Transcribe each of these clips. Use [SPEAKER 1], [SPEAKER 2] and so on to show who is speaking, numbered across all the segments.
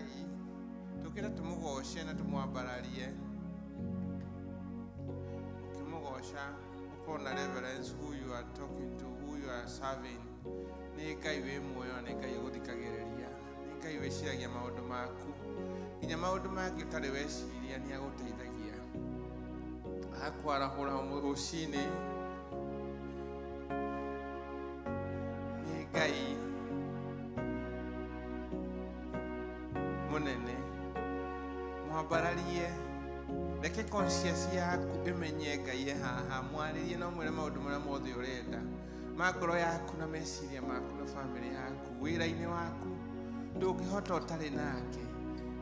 [SPEAKER 1] Ngai tukira tumugoce na tumwambararie ukimugosha upon reverence who you are talking to, who you are serving. Ni Ngai we muoyo ni Ngai uguthikagiriria ni Ngai wiciragia maundu maku nginya maundu mangi utari weciria ni aguteithagia akwarahura rucini ni Ngai munene mwambararie reke conscience yaku imenye Ngai haha mwaririe no mwire maundu maria mothe urenda magoro yaku na meciria maku na family yaku wira-ini waku ndungihota utari nake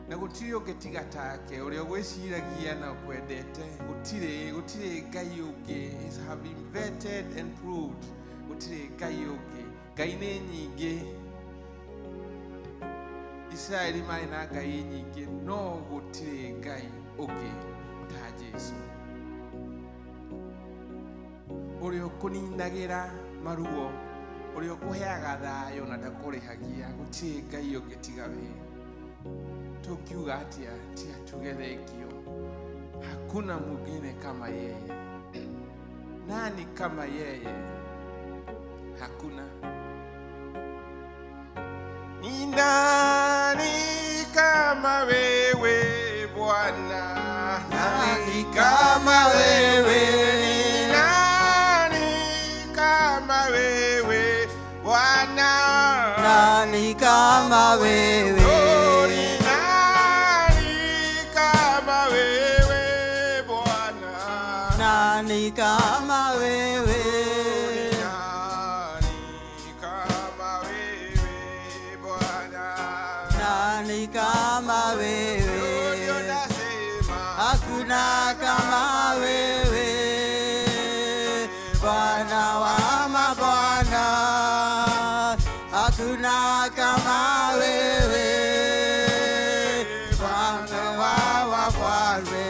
[SPEAKER 1] na gutiri ungitiga take uria gwiciragia na kwendete gutiri Ngai ungi is have been vetted and proved gutiri Ngai ungi Ngai ni nyingi Israeli mari na Ngai nyingi no gutiri Ngai ungi ta Jesu uria ukuninagira maruo uria ukuheaga thayo na ndakurihagia gutiri Ngai ungi tiga we tukiuga atia tia tugethekio hakuna mwingine kama yeye. Nani kama yeye? Hakuna. Ni nani kama wewe Bwana? Nani kama wewe? Ni nani kama wewe Bwana?
[SPEAKER 2] Nani kama wewe?
[SPEAKER 1] Oh, ni nani kama wewe Bwana?
[SPEAKER 2] Nani kama wewe? Nani kama wewe? Hakuna kama wewe, Bwana wa mabwana. Hakuna kama wewe, Bwana wa wafalme.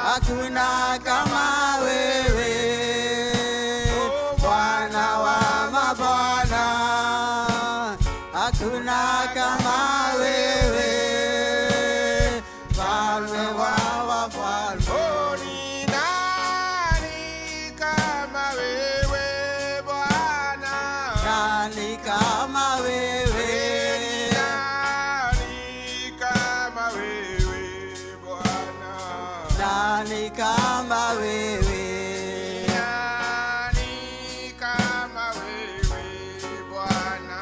[SPEAKER 2] Hakuna kama wewe, Bwana wa mabwana. Hakuna kama wewe, Mfalme wa wafalme.
[SPEAKER 1] Oh, ni nani kama wewe Bwana?
[SPEAKER 2] Nani kama wewe?
[SPEAKER 1] Ni nani kama wewe Bwana?
[SPEAKER 2] Nani kama wewe?
[SPEAKER 1] Nani kama wewe Bwana?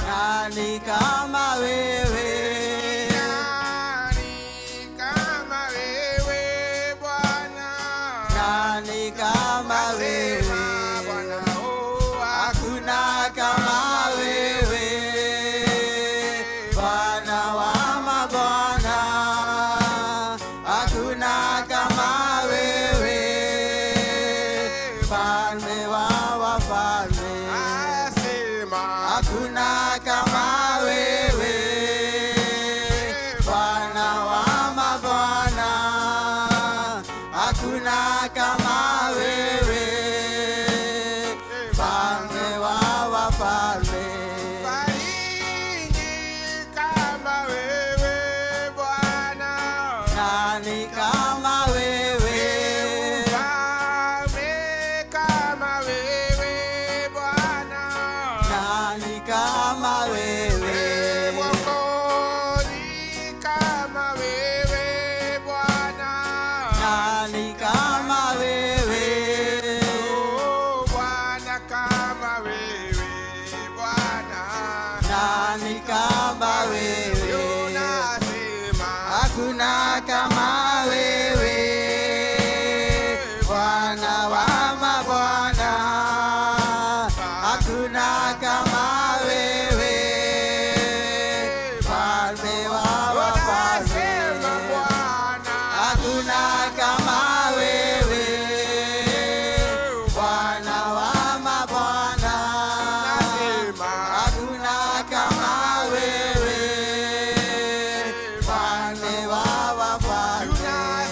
[SPEAKER 2] Nani kama wewe?
[SPEAKER 1] Nani kama wewe Bwana?
[SPEAKER 2] Nani kama wewe?
[SPEAKER 1] Bwana, oh,
[SPEAKER 2] Hakuna kama wewe, Bwana wa mabwana. Hakuna kama wewe, Mfalme wa wafalme.
[SPEAKER 1] asema
[SPEAKER 2] Hakuna kama wewe, Bwana wa mabwana. Hakuna kama wewe, Mfalme wa wafalme.
[SPEAKER 1] Fariji kama wewe Bwana.
[SPEAKER 2] Nani kama wewe?
[SPEAKER 1] Ufalme kama wewe Bwana.
[SPEAKER 2] Nani kama wewe?
[SPEAKER 1] Mwokozi kama wewe Bwana.
[SPEAKER 2] Nani kama wewe?
[SPEAKER 1] Oh, Bwana kama wewe Bwana.
[SPEAKER 2] Nani kama wewe?
[SPEAKER 1] Unasema
[SPEAKER 2] Hakuna kama wewe, Bwana wa mabwana. Hakuna kama wewe, Mfalme wa wafalme.
[SPEAKER 1] unasema Bwana.
[SPEAKER 2] Hakuna kama wewe, Bwana wa mabwana.
[SPEAKER 1] Unasema
[SPEAKER 2] Hakuna kama wewe, Mfalme wa wafalme.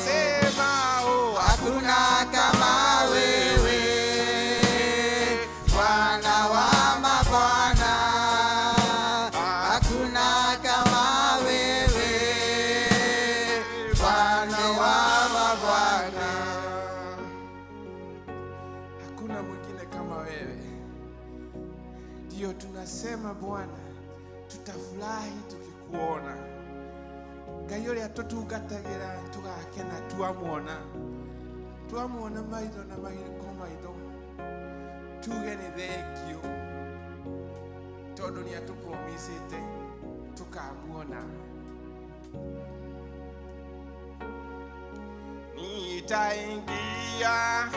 [SPEAKER 1] Tunasema Bwana, tutafurahi tukikuona. Ngai uria tutungatagira tugakena tuamuona maitho na maitho tuge ni thengio tondu ni atupromisite tukamuona. Nitaingia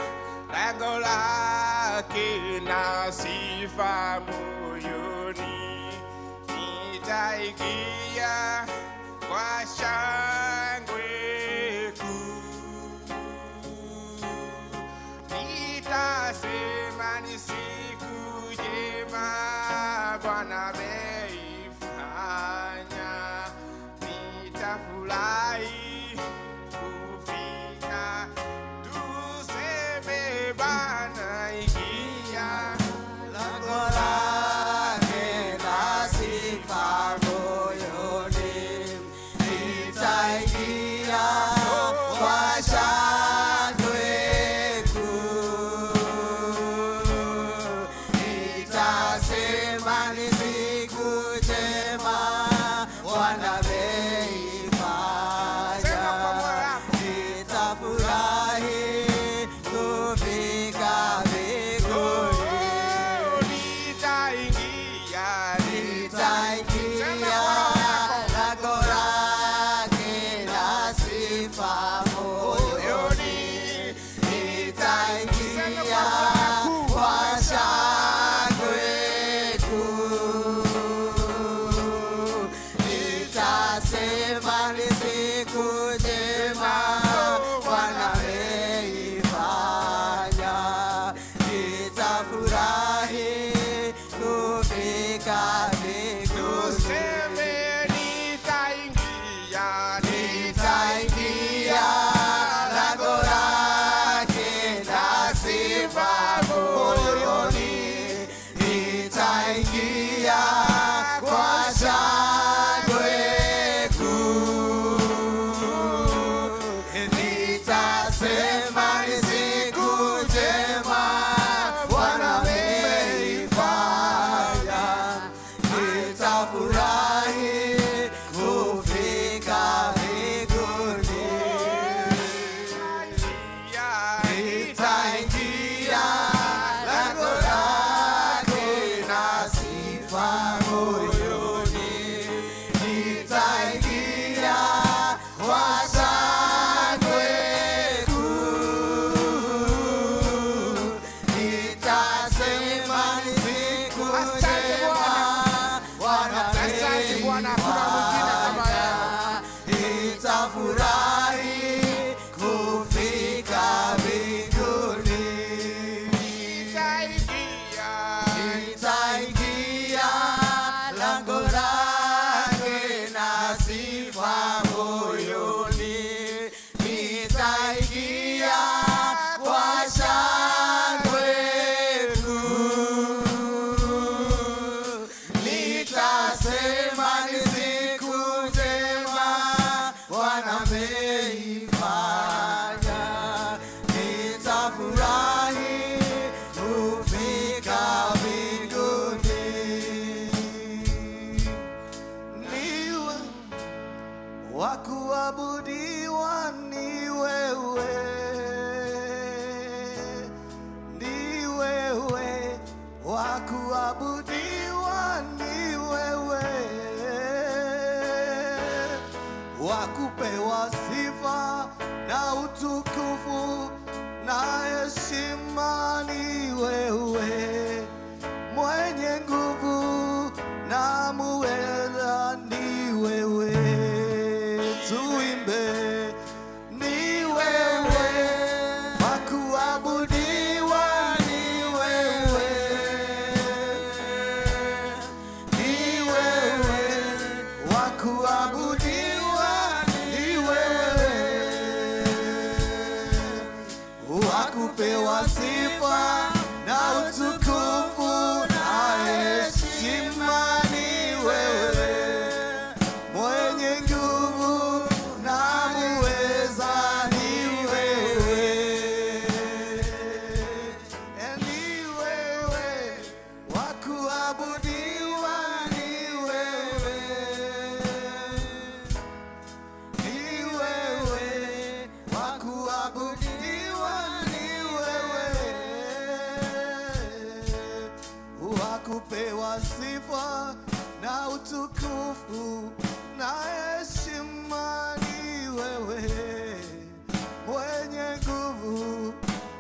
[SPEAKER 1] lango lake na sifa moyoni, nitaingia kwa shangwe kuu, nitasema ni siku njema Bwana ameifanya, nitafurahi kufika tuseme Bwana ingia
[SPEAKER 2] lango lake na sifa moyoni, nitaingia kwa shangwe kuu, nitasema ni siku njema Bwana ameifanya, nitafurahi kufika mbinguni, nitaingia lango lake na sifa moyoni, nitaingia kwa shangwe kuu, nitasema ni siku njema Bwana ameifanya, nitafurahi kufika mbinguni,
[SPEAKER 1] tuseme
[SPEAKER 2] nitaingia lango lake na sifa moyoni, nitaingia kwa shangwe kuu, nitasema ni siku njema Bwana ameifanya, nitafurahi kufika mbinguni, nitaingia lango lake na sifa moyoni, nitaingia kwa shangwe kuu, nitasema ni siku njema Bwana ameifanya, nitafurahi kufika mbinguni, nitaingia lango lake na sifa moyoni, nitaingia kwa shangwe kuu, nitasema ni siku njema Bwana ameifanya, nitafurahi kufika mbinguni. Niwe wa kuabudiwa ni wewe, ni wewe wa kuabudiwa ni wewe, wa kupewa sifa na utukufu na heshima ni wewe, mwenye nguvu na muweza ni wewe, tuimbe ni wewe wa kuabudiwa ni wewe, ni wewe wa kuabudiwa ni wewe, wa kupewa sifa na utukufu na heshima ni wewe, mwenye nguvu na muweza ni wewe, ni wewe wa kuabudiwa sifa na utukufu na heshima ni wewe, mwenye nguvu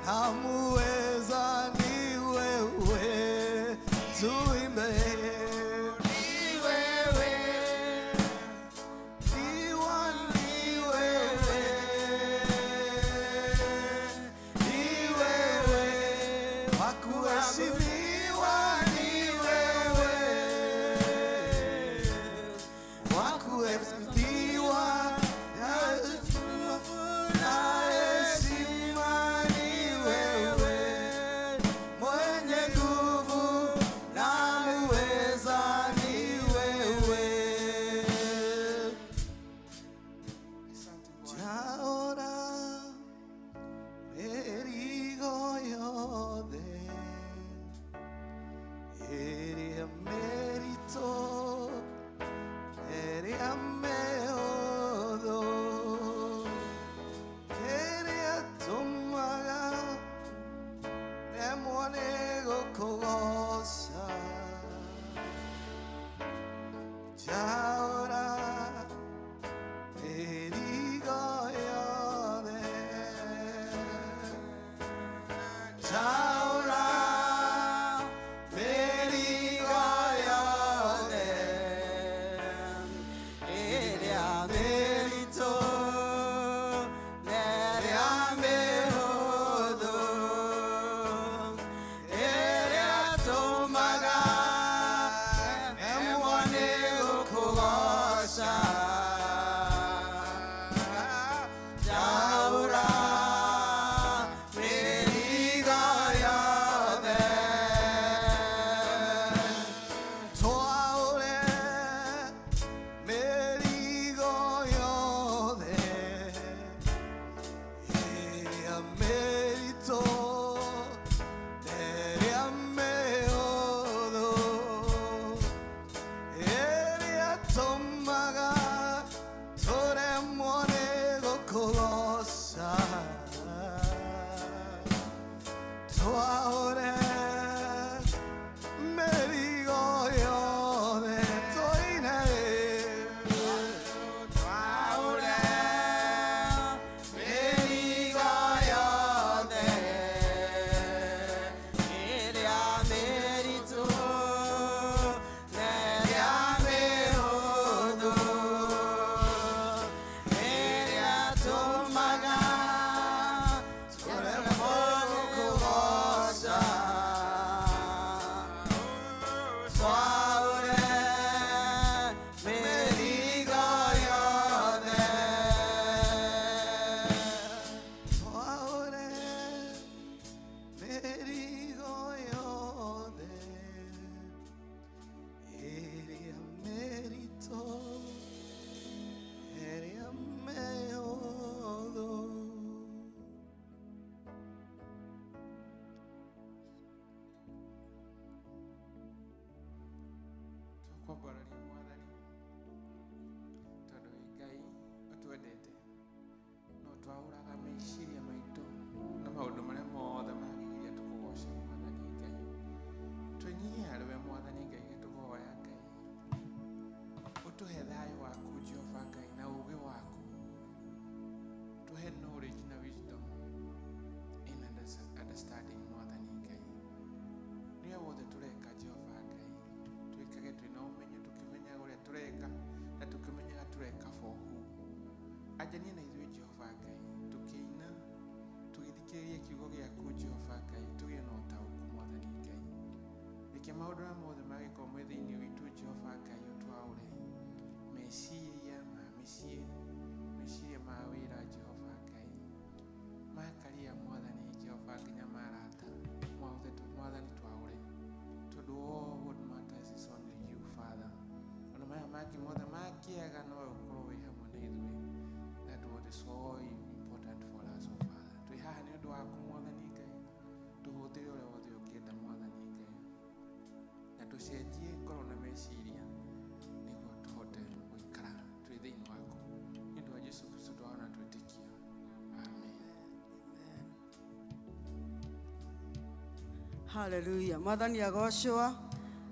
[SPEAKER 2] na muweza ni wewe, tuimbe.
[SPEAKER 1] Ajania na ithuĩ Jehova Ngai tukĩina tũgĩthikĩrĩria kiugo gĩaku Jehova Ngai tũgĩe na ũtaũku Mwathani Ngai, reke maũndũ mothe magĩkorwo me thĩinĩ witũ Jehova Ngai ũtwaũre meciria ma mĩciĩ, meciria ma wĩra Jehova Ngai, makaria Mwathani Jehova nginya marata Mwathani twaũre tondũ all what matters is only you Father. Ona maya mangĩ mothe mangĩaga no ũkorwo wĩ hamwe na ithuĩ. That what is so important for us, oh Father. Twihaha nĩ ũndũ waku Mwathani Ngai, tũhũthĩre ũrĩa wothe ũngĩenda Mwathani Ngai, na tũcenjie ngoro na meciria nĩguo tũhote gũikara twĩ thĩinĩ waku. Nĩ ũndũ wa Jesũ Kristo twaona twĩtĩkia. Amen.
[SPEAKER 3] Hallelujah. Mwathani agocwo.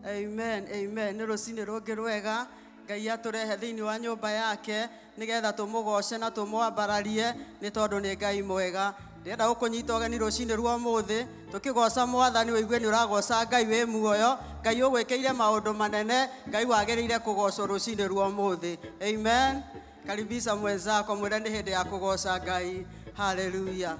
[SPEAKER 3] Amen, amen. Nĩ rũcinĩ rũngĩ rwega Ngai atũrehe thĩinĩ wa nyũmba yake nĩgetha tũmũgoce na tũmwambararie nĩ tondũ nĩ Ngai mwega. Ndĩrenda gũkũnyita ũgeni rũcinĩ rwa ũmũthĩ tũkĩgoca Mwathani ũigue nĩ ũragoca Ngai wĩ muoyo, Ngai ũgwĩkĩire maũndũ manene, Ngai wagĩrĩire kũgocwo rũcinĩ rwa ũmũthĩ. Amen. Karibisha mwenzako mwĩre nĩ hĩndĩ ya kũgoca Ngai. Hallelujah.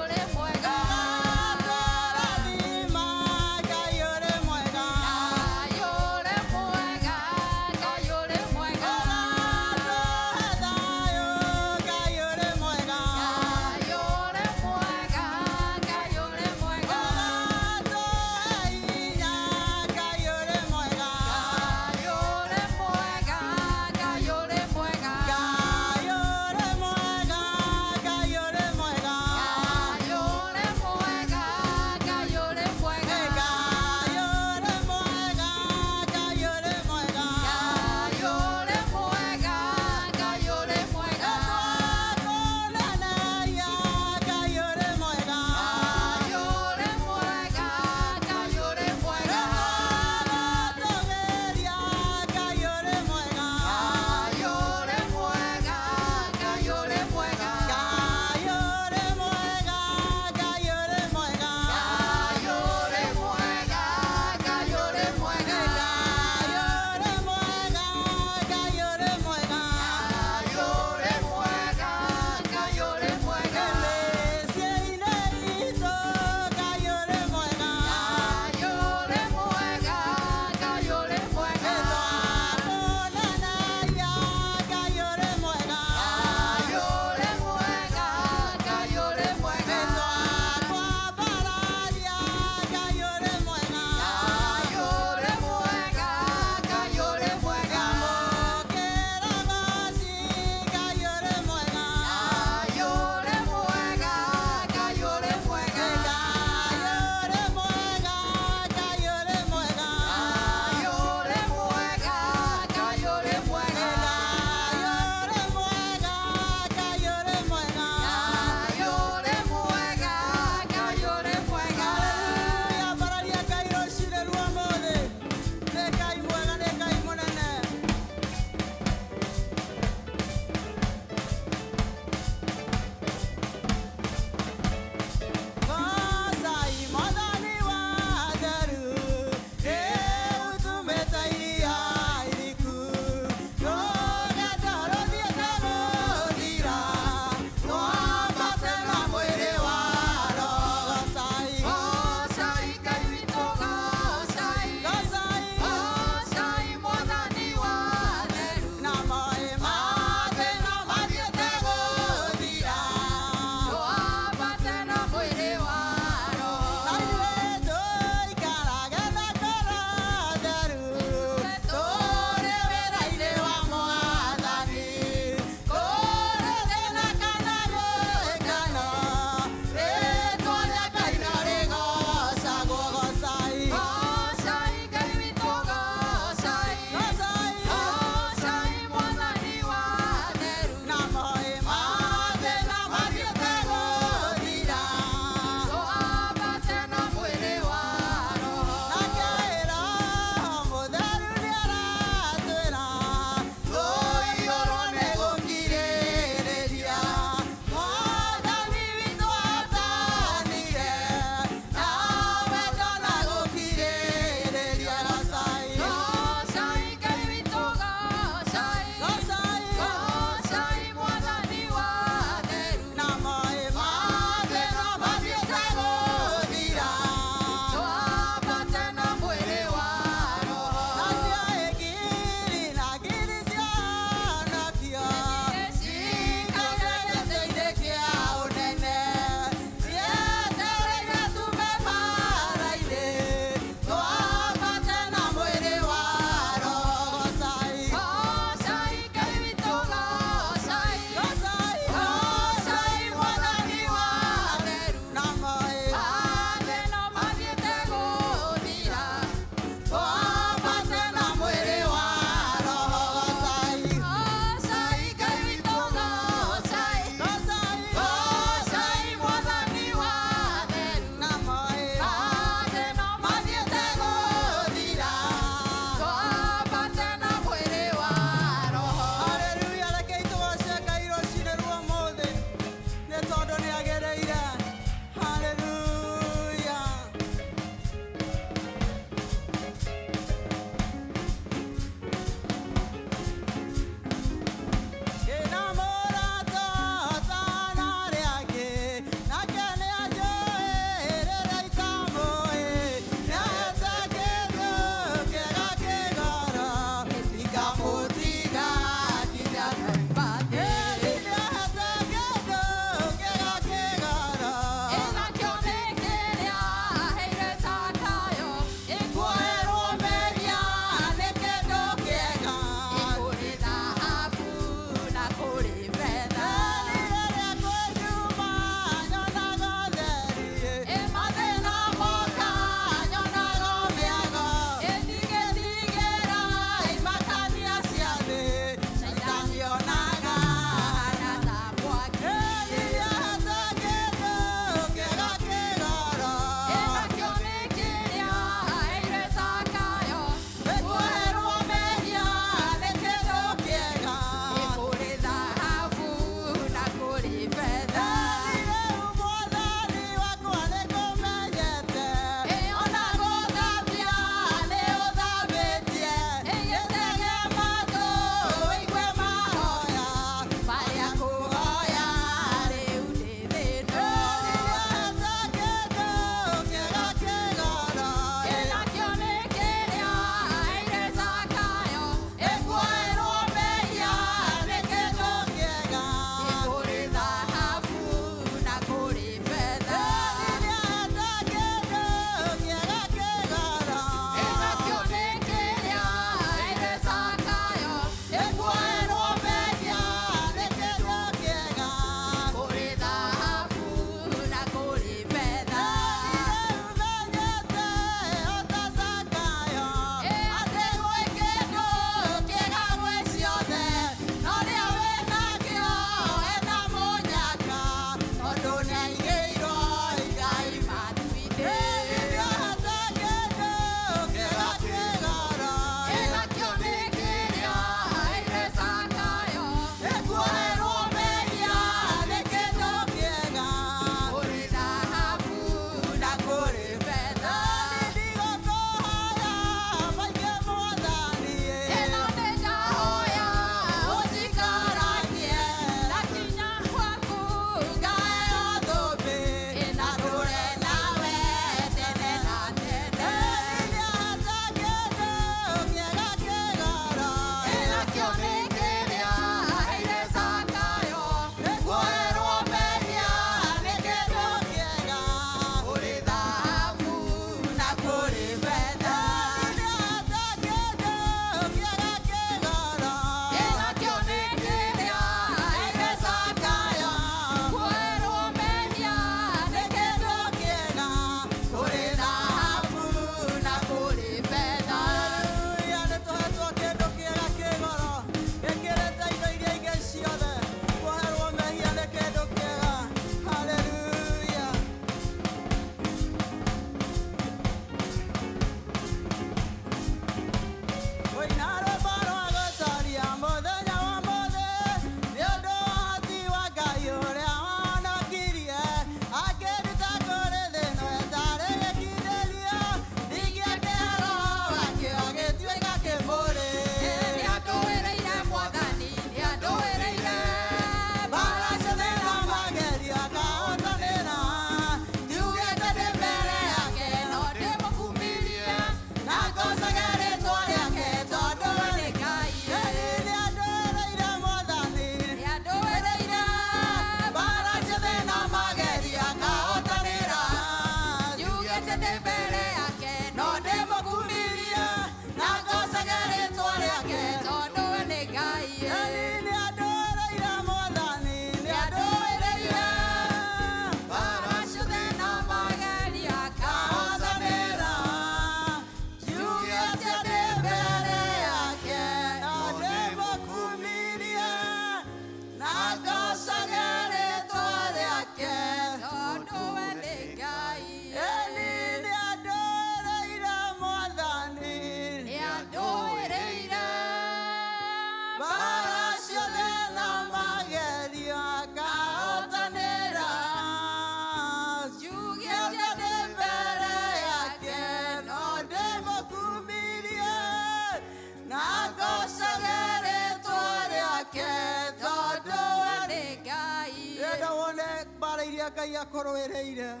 [SPEAKER 3] mbara iria Ngai akũrũĩrĩire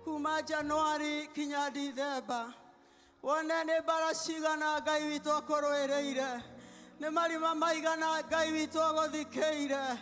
[SPEAKER 3] kuma Januari kinya Dithemba. Wone nĩ mbara cigana Ngai witũ akũrũĩrĩire, nĩ marima maigana Ngai witũ agũthikĩire.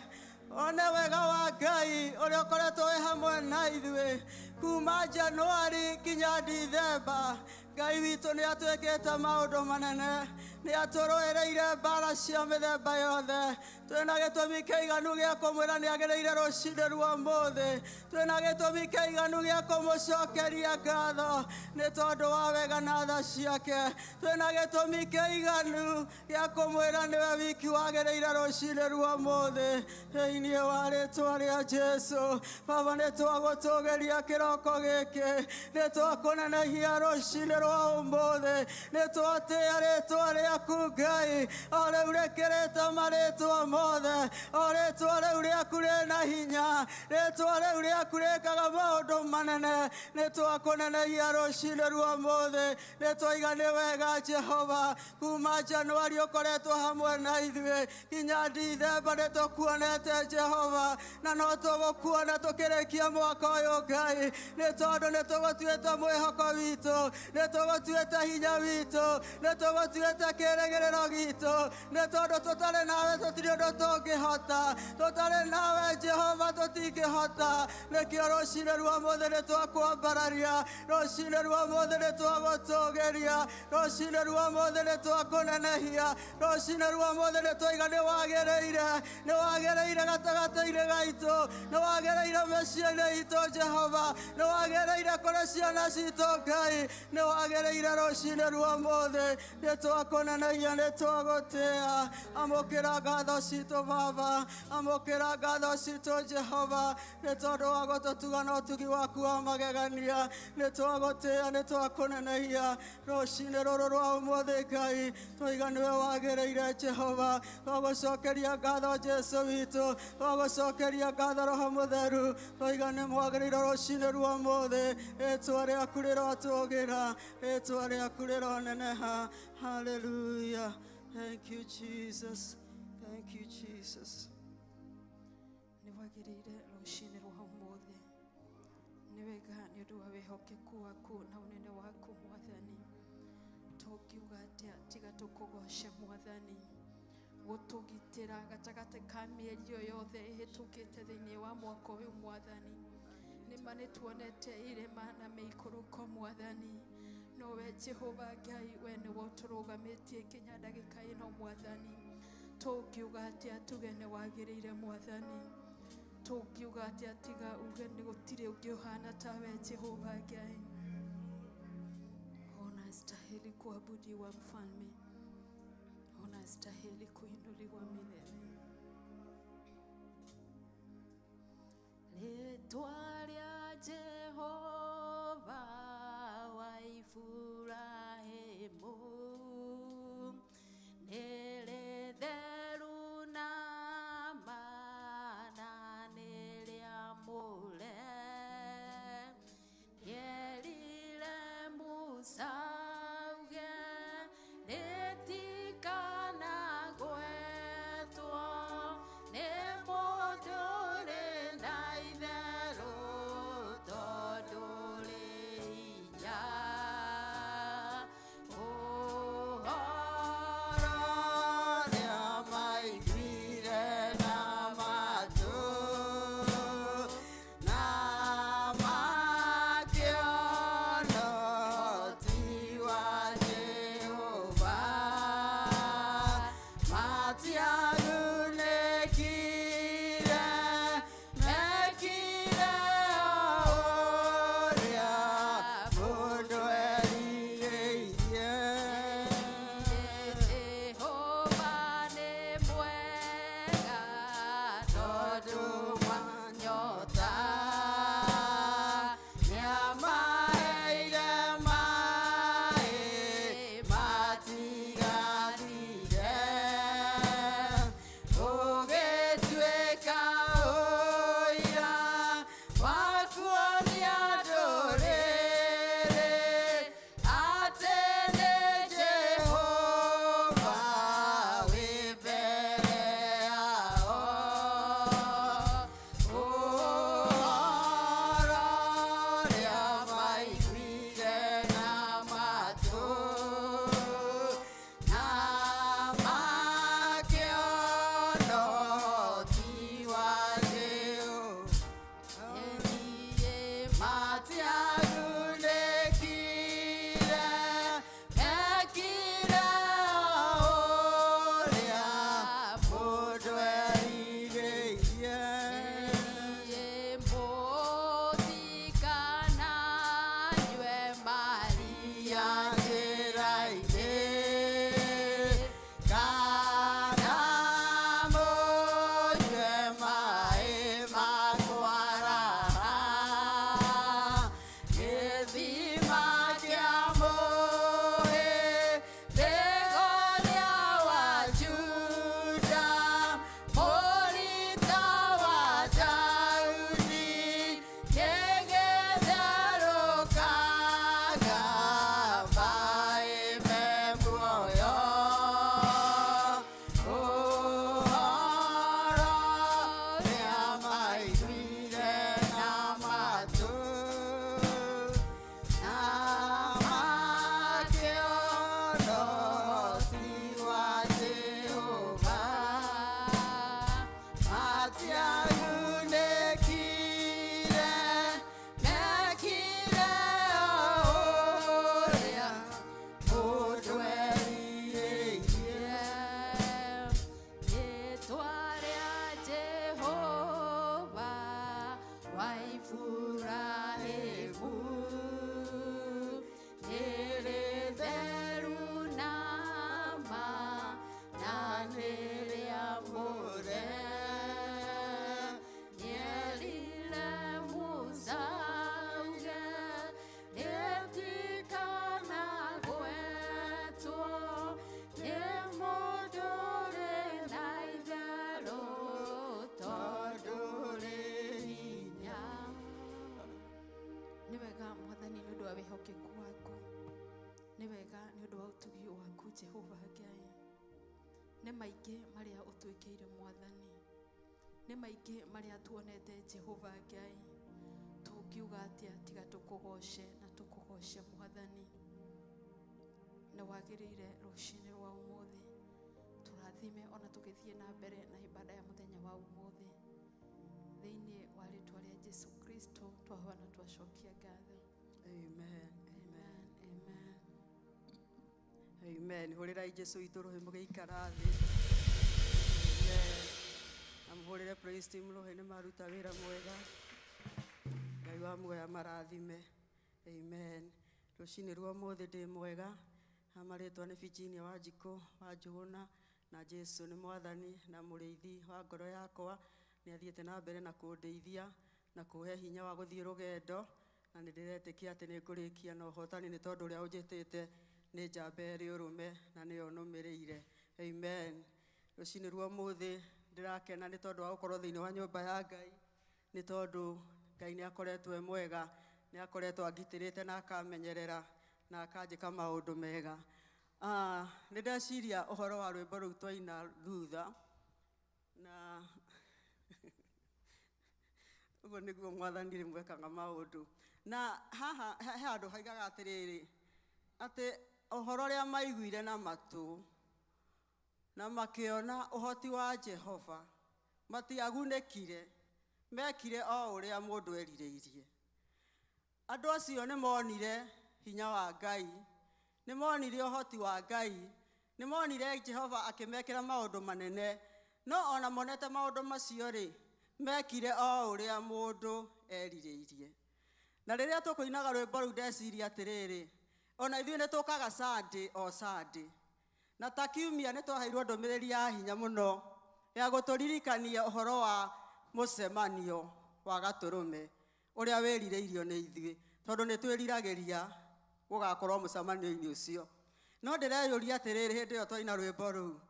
[SPEAKER 3] One wega wa Ngai ũrĩa ũkoretwo wĩ hamwe na ithuĩ kuma Januari kinya Dithemba. Ngai witũ nĩ atwĩkĩte maũndũ manene, nĩ atũrũĩrĩire mbara cia mĩthemba yothe. Twĩna gĩtũmi kĩiganu gĩa kũmwĩra nĩ agĩrĩire rũcinĩ rwa ũmũthĩ. Twĩna gĩtũmi kĩiganu gĩa kũmũcokeria ngatho nĩ tondũ wa wega na tha ciake. Twĩna gĩtũmi kĩiganu gĩa kũmwĩra nĩwe wiki wagĩrĩire rũcinĩ rwa ũmũthĩ. Thĩinĩ wa rĩĩtwa rĩa Jesũ, Baba, nĩ twagũtũũgĩria kĩroko gĩkĩ, nĩ twakũnenehia rũcinĩ rwa ũmũthĩ, nĩ twatĩĩa rĩĩtwa rĩaku Ngai, o rĩu rĩkĩrĩte marĩĩtwa mothe, o rĩĩtwa rĩu rĩaku rĩna hinya, rĩĩtwa rĩu rĩaku rĩkaga maũndũ manene. Nĩ twakũnenehia rũcinĩ rwa ũmũthĩ, nĩ twoiga nĩ wega Jehova. Kuma Januari ũkoretwo hamwe na ithuĩ kinya Dithemba nĩ tũkuonete Jehova, na no tũgũkuona tũkĩrĩkia mwaka ũyũ Ngai, nĩ tondũ nĩ tũgũtuĩte mwĩhoko witũ, nĩ tũgũtuĩte hinya witũ, nĩ tũgũtuĩte kĩĩrĩgĩrĩro gitũ, nĩ tondũ tũtarĩ nawe tũtirĩ ũndũ tũngĩhota, tũtarĩ nawe Jehova tũtingĩhota. Nĩkĩo rũcinĩ rwa ũmũthĩ nĩ twakwambararia, rũcinĩ rwa ũmũthĩ nĩ twagũtũũgĩria, rũcinĩ rwa ũmũthĩ nĩ twakũnenehia, rũcinĩ rwa ũmũthĩ nĩ twoiga nĩ wagĩrĩire, nĩ wagĩrĩire gatagatĩ-inĩ gaitũ, nĩ wagĩrĩire mĩciĩ-inĩ itũ Jehova, nĩ wagĩrĩire kũrĩ ciana citũ Ngai, nĩ wagĩrĩire rũcinĩ rwa ũmũthĩ. Nĩ twakũnenehia, nĩ twagũtĩĩa. Amũkĩra ngatho citũ Baba, amũkĩra ngatho citũ Jehova, nĩ tondũ wa gũtũtuga na ũtugi waku wa magegania. Nĩ twagũtĩĩa, nĩ twakũnenehia rũcinĩ rũrũ rwa ũmũthĩ Ngai, twoiga nĩwe wagĩrĩire Jehova. Twagũcokeria ngatho Jesũ witũ, twagũcokeria ngatho Roho Mũtheru, twoiga nĩ mwagĩrĩire rũcinĩ rwa ũmũthĩ. Rĩĩtwa rĩaku rĩrotũũgĩra, rĩĩtwa rĩaku rĩroneneha. Hallelujah. Thank you Jesus. Thank you Jesus.
[SPEAKER 4] Nĩ wagĩrĩire rũcinĩ rwa ũmũthĩ. Nĩ wega nĩ ũndũ wa wĩhokeku waku na ũnene waku Mwathani. Tũngiuga atĩa tiga tũkũgoce Mwathani, gũtũgitĩra gatagatĩ ka mĩeri ĩyo yothe ĩhĩtũkĩte thĩinĩ wa mwaka ũyũ Mwathani. Nĩma nĩ tuonete irĩma na mĩikũrũko Mwathani, nowe Jehova Ngai, we nĩwe ũtũrũgamĩtie nginya ndagĩka ĩno Mwathani. Tũngiuga atĩa tuge nĩ wagĩrĩire Mwathani, tũngiuga atĩa tiga uge nĩ gũtirĩ ũngĩ ũhana tawe Jehova Ngai. Unastahili kuabudiwa Mfalme, unastahili kuinuliwa milele. Rĩĩtwa rĩa Jehova wa Iburahĩmu nĩ rĩtheru na mana nĩ rĩamũre. Rĩerire Musa auge rĩtikanagwetwo maingĩ marĩa ũtwĩkĩire Mwathani, nĩ maingĩ marĩa tuonete Jehova Ngai, tũngiuga atĩa tiga tũkũgoce na tũkũgoce Mwathani. Na wagĩrĩire rũcinĩ rwa ũmũthĩ tũrathime ona tũgĩthiĩ na mbere na ibada ya mũthenya wa ũmũthĩ, thĩinĩ wa rĩtwa rĩa Jesu Kristo twahoya na twacokia ngatho.
[SPEAKER 3] Amen.
[SPEAKER 4] Amen. Amen.
[SPEAKER 3] Amen. Hurira Jesu witũ roho mũgĩikara thĩ. Amen. Amhurire praise team roho nĩ maruta wĩra mwega. Ngai wa muoya marathime. Amen. Rũcinĩ rwa ũmũthĩ ndĩ mwega. Amarĩtwa nĩ Virginia Wanjikũ wa Njũgũna, na Jesu nĩ Mwathani na mũrĩithi wa ngoro yakwa. Nĩ athiĩte na mbere na kũndeithia na kũhe hinya wa gũthiĩ rũgendo, na nĩ ndĩretĩkia atĩ nĩ ngũrĩkia na ũhotani nĩ tondũ ũrĩa ũnjĩtĩte nĩ njamba ĩrĩ ũrũme na nĩyo nũmĩrĩire. Amen. Rũcinĩ rwa ũmũthĩ ndĩrakena nĩ tondũ wa gũkorwo thĩinĩ wa nyũmba ya Ngai, nĩ tondũ Ngai nĩ akoretwo mwega, nĩ akoretwo angitĩrĩte na akamenyerera na akanjĩka maũndũ mega. Nĩ ndeciria ũhoro wa rwĩmbo rũu twaina thutha, na ũguo nĩguo Mwathani rĩmwekaga maũndũ. Na haha he handũ haigaga atĩrĩrĩ, atĩ ũhoro ũrĩa maiguire na matũ na makĩona ũhoti wa Jehova, matiagunĩkire, mekire o ũrĩa mũndũ erirĩirie. Andũ acio nĩ monire hinya wa Ngai, nĩ monire ũhoti wa Ngai, nĩ monire Jehova akĩmekĩra maũndũ manene, no ona monete maũndũ macio rĩ, mekire o ũrĩa mũndũ erirĩirie. Na rĩrĩa tũkũinaga rwĩmbo rũu ndeciria atĩrĩrĩ, ona ithuĩ nĩ tũkaga Sunday o Sunday, na ta kiumia nĩ twaheirwo ndũmĩrĩri ya hinya mũno ya gũtũririkania ũhoro wa mũcemanio wa Gatũrũme ũrĩa wĩrirĩirio nĩ ithuĩ, tondũ nĩ twĩriragĩria gũgakorwo mũcemanio-inĩ ũcio. No ndĩreyũria atĩrĩrĩ, hĩndĩ ĩyo twaina rwĩmbo rũu,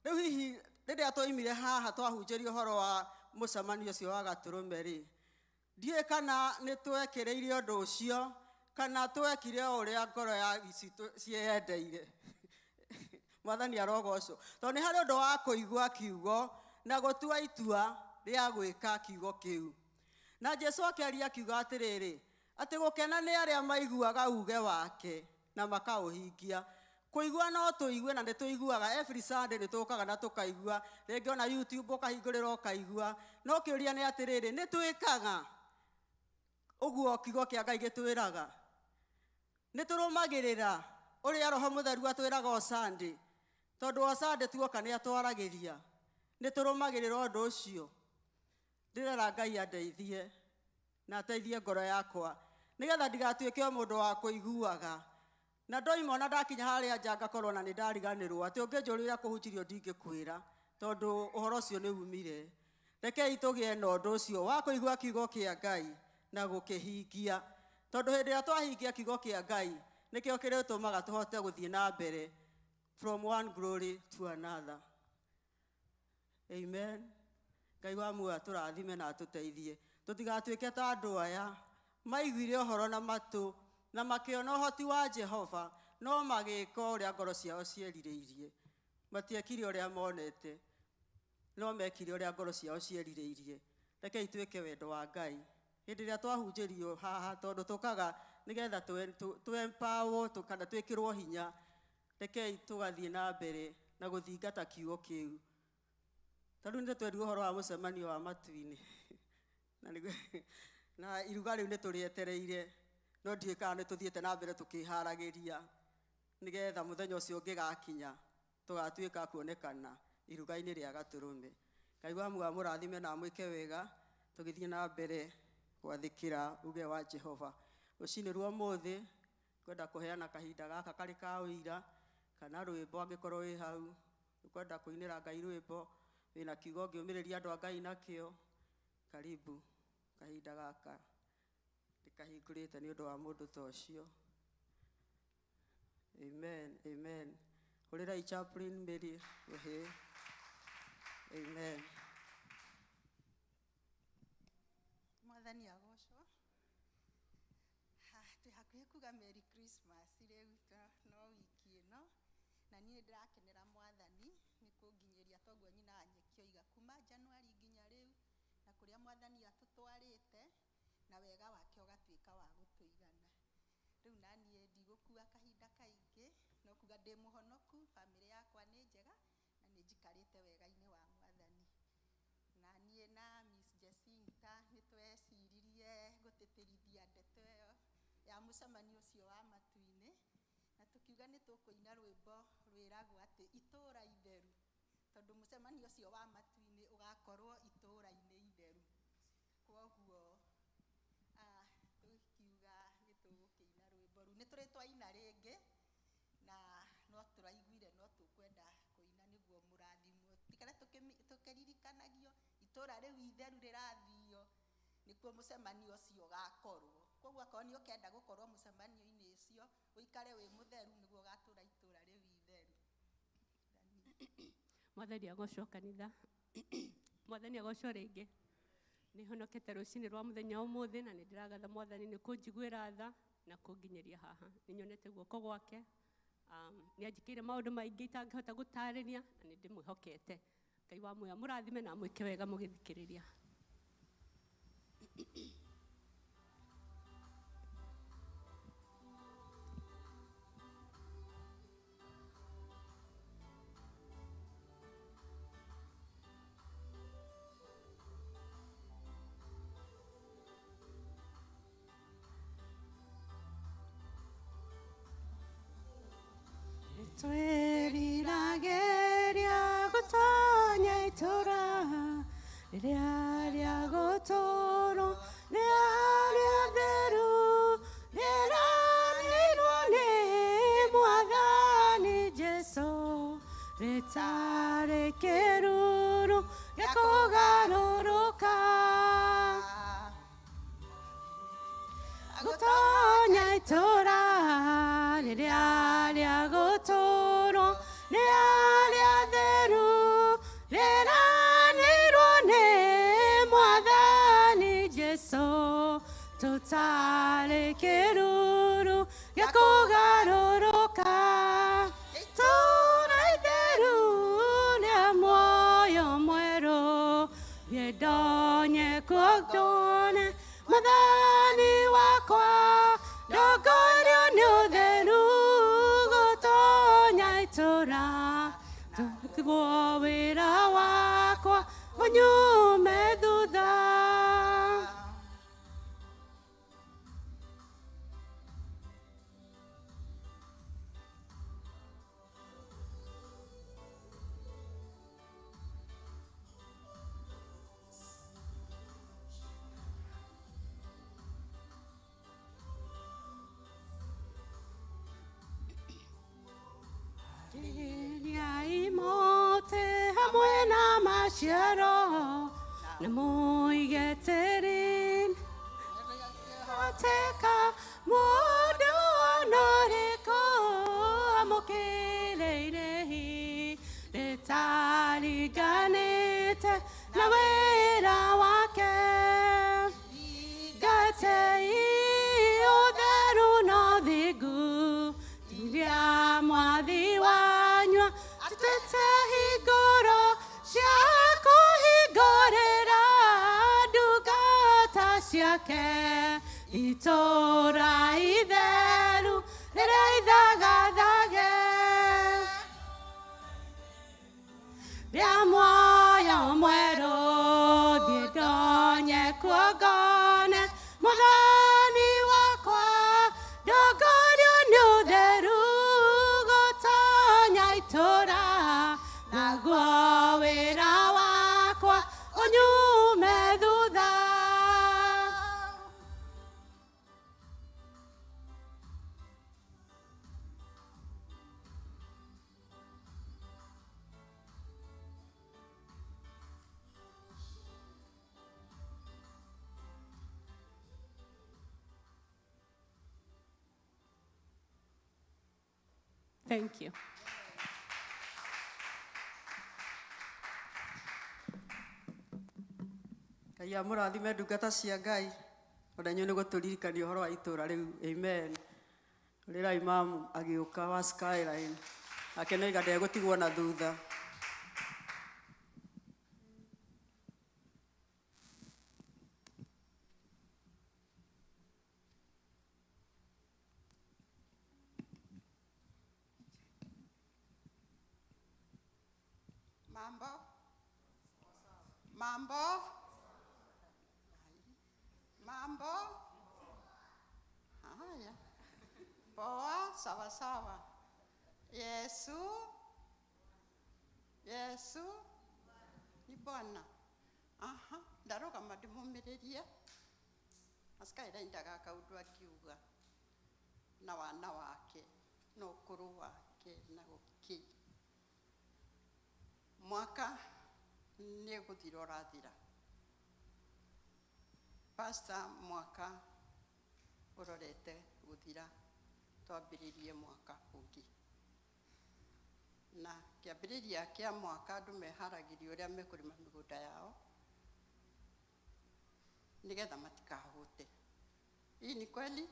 [SPEAKER 3] rĩu hihi rĩrĩa twaimire haha twahunjĩrio ũhoro wa mũcemanio ũcio wa Gatũrũme rĩ, ndiũĩ kana nĩ twekĩrĩire ũndũ ũcio kana twekire o ũrĩa ngoro ya citũ ciendeire. Mwathani arogocwo, tondũ nĩ harĩ ũndũ wa kũigua kiugo na gũtua itua rĩa gwĩka kiugo kĩu. Na Jesũ akĩaria akiuga atĩrĩrĩ, atĩ gũkena nĩ arĩa maiguaga uge wake na makaũhingia. Kũigua no tũigue na nĩ tũiguaga, every Sunday nĩ tũkaga na tũkaigua, rĩngĩ ona YouTube ũkahingũrĩra ũkaigua, no kĩũria nĩ atĩrĩrĩ, nĩ twĩkaga ũguo kiugo kĩa Ngai gĩtwĩraga? Nĩ tũrũmagĩrĩra ũrĩa Roho Mũtheru atwĩraga o Sunday? Tondũ o Sunday tuoka nĩ atwaragĩria, nĩ tũrũmagĩrĩra ũndũ ũcio? Ndĩrera Ngai andeithie na ateithie ngoro yakwa, nĩgetha ndigatuĩke o mũndũ wa kũiguaga, na ndoima ona ndakinya harĩa nja ngakorwo na nĩ ndariganĩrwo, atĩ ũngĩnjũrĩra kũhunjirio ndingĩkwĩra, tondũ ũhoro ũcio nĩ umire. Rekei tũgĩe na ũndũ ũcio wa kũigua kiugo kĩa Ngai na gũkĩhingia, tondũ hĩndĩ ĩrĩa twahingia kiugo kĩa Ngai nĩkĩo kĩrĩtũmaga tũhote gũthiĩ na mbere from one glory to another. Amen. Ngai wa muoyo tũrathime na tũteithie, tũtigatuĩke ta andũ aya maiguire ũhoro na matũ na makĩona ũhoti wa Jehova, no magĩka ũrĩa ngoro ciao cierirĩirie. Matiekire ũrĩa monete, no mekire ũrĩa ngoro ciao cierirĩirie. Rekei tuĩke wendo wa Ngai hĩndĩ ĩrĩa twahunjĩrio haha, tondũ tũkaga nĩgetha tũ-empower kana twĩkĩrwo hinya. Rekei tũgathiĩ na mbere na gũthingata kiugo kĩu. Tondũ nĩ twerirwo ũhoro wa mũcemanio wa matu-inĩ na iruga rĩu nĩ tũrĩetereire, no ndiũĩ kana nĩ tũthiĩte na mbere tũkĩharagĩria nĩgetha mũthenya ũcio ũngĩgakinya tũgatuĩka kuonekana iruga-inĩ rĩa Gatũrũme. Ngai wa muoyo mũrathime na mwĩke wega, tũgĩthiĩ na mbere gwathĩkĩra uge wa Jehova. Rũcinĩ rwa ũmũthĩ kwenda kũheana kahinda gaka karĩ ka ũira, kana rwĩmbo angĩkorwo wĩ hau, kwenda kũinĩra Ngai rwĩmbo, wĩna kiugo ngĩũmĩrĩria andũ a Ngai nakĩo, karibu. Kahinda gaka ndĩkahingũrĩte nĩ ũndũ wa mũndũ ta ũcio. Amen, amen. Hũrĩrai chaplain Mary ũhĩ. Amen.
[SPEAKER 5] Mwathani agocwo. Twĩ hakuhĩ kuga Merry Christmas rĩu no wiki ĩno, na niĩ ndĩrakenera Mwathani nĩ kũnginyĩria koguo nyina anyekioiga kuma Januari nginya riu na kuria mwathani atutwarite na wega wake ugatuika wa gutuigana. Riu nanie ndigukua kahinda kaingi no kuga ndi muhonoku, family yakwa ni njega na ni njikarite wega-ini wa mwathani. Nanie na Miss Jacinta nitweciririe gutitirithia ndeto iyo ya mucemanio ucio wa matu-ini na tukiuga nitukuina rwimbo rwiragwo ati itura itheru, tondu mucemanio ucio wa matu-ini ugakorwo itura-ini itheru. Koguo tukiuga nitugukiina rwimbo ru nituri twaina ringi na no turaiguire no tukwenda kuina niguo murathimwo tikare tukiririkanagia itura riu itheru rirathio nikuo mucemanio ucio ugakorwo. Koguo akorwo ni ukenda gukorwo mucemanio-ini ucio uikare wi mutheru niguo ugatura itura riu itheru.
[SPEAKER 6] Mwathani agocwo kanitha. Mwathani agocwo ringi. Ni honokete rucini rwa muthenya umuthi na ni ndiragatha Mwathani ni kunjiguira tha na kunginyeria haha. Ni nyonete guoko gwake. Ni anjikire maundu maingi itangihota gutariria na ni ndimwihokete. Ngai wa muoyo murathime na mwike wega mugithikiriria.
[SPEAKER 7] Twirirageria gutonya itura riria ria gutoro riria theru riranirwo ni Mwathani Jesu ritari kiruru gia kugaruruka gutonya itura riria ria gutoro riria theru riranirwo ni Mwathani Jesu tutari kiruru gia kugaruruka itura itheru ria muoyo mweru riendonye kuogone Mwathani wakwa ndogorio ni utheru gutonya itura tuguo wira wakwa unyume thutha. Imote hamwe na maciaro na muigeterin oteka mundu onoriku amukireirehi ritariganite na wira wake gatei utheru no thigu tiria mwathi wanywa tutete higoro cia kuhingurira ndungata ciake itura itheru riria ithagathage ria muoyo mweru thie ndonye kuogone Mwathani wakwa ndongorio ni utheru gutonya itura naguo wira wakwa unyume thutha.
[SPEAKER 6] Thank you.
[SPEAKER 3] Ngai amurathime ndungata cia Ngai onanyu ni guturirikania uhoro wa itura riu. Amen. Rira imam agiuka wa Skyline akenoiga ndegutigwo na thutha.
[SPEAKER 8] Poa, sawa sawa. Yesu ni Bwana. Aha, ndarugama ndimumiririe. Asikaira indaga kaundu akiuga na wana wake na ukuru wake na guki. Mwaka ni guthira urathira. Pastor mwaka urorete guthira twambiririe mwaka ungi. Na kiambiriria kia mwaka andu meharagiria uria mekurima migunda yao nigetha matikahute. Hii ni kweli?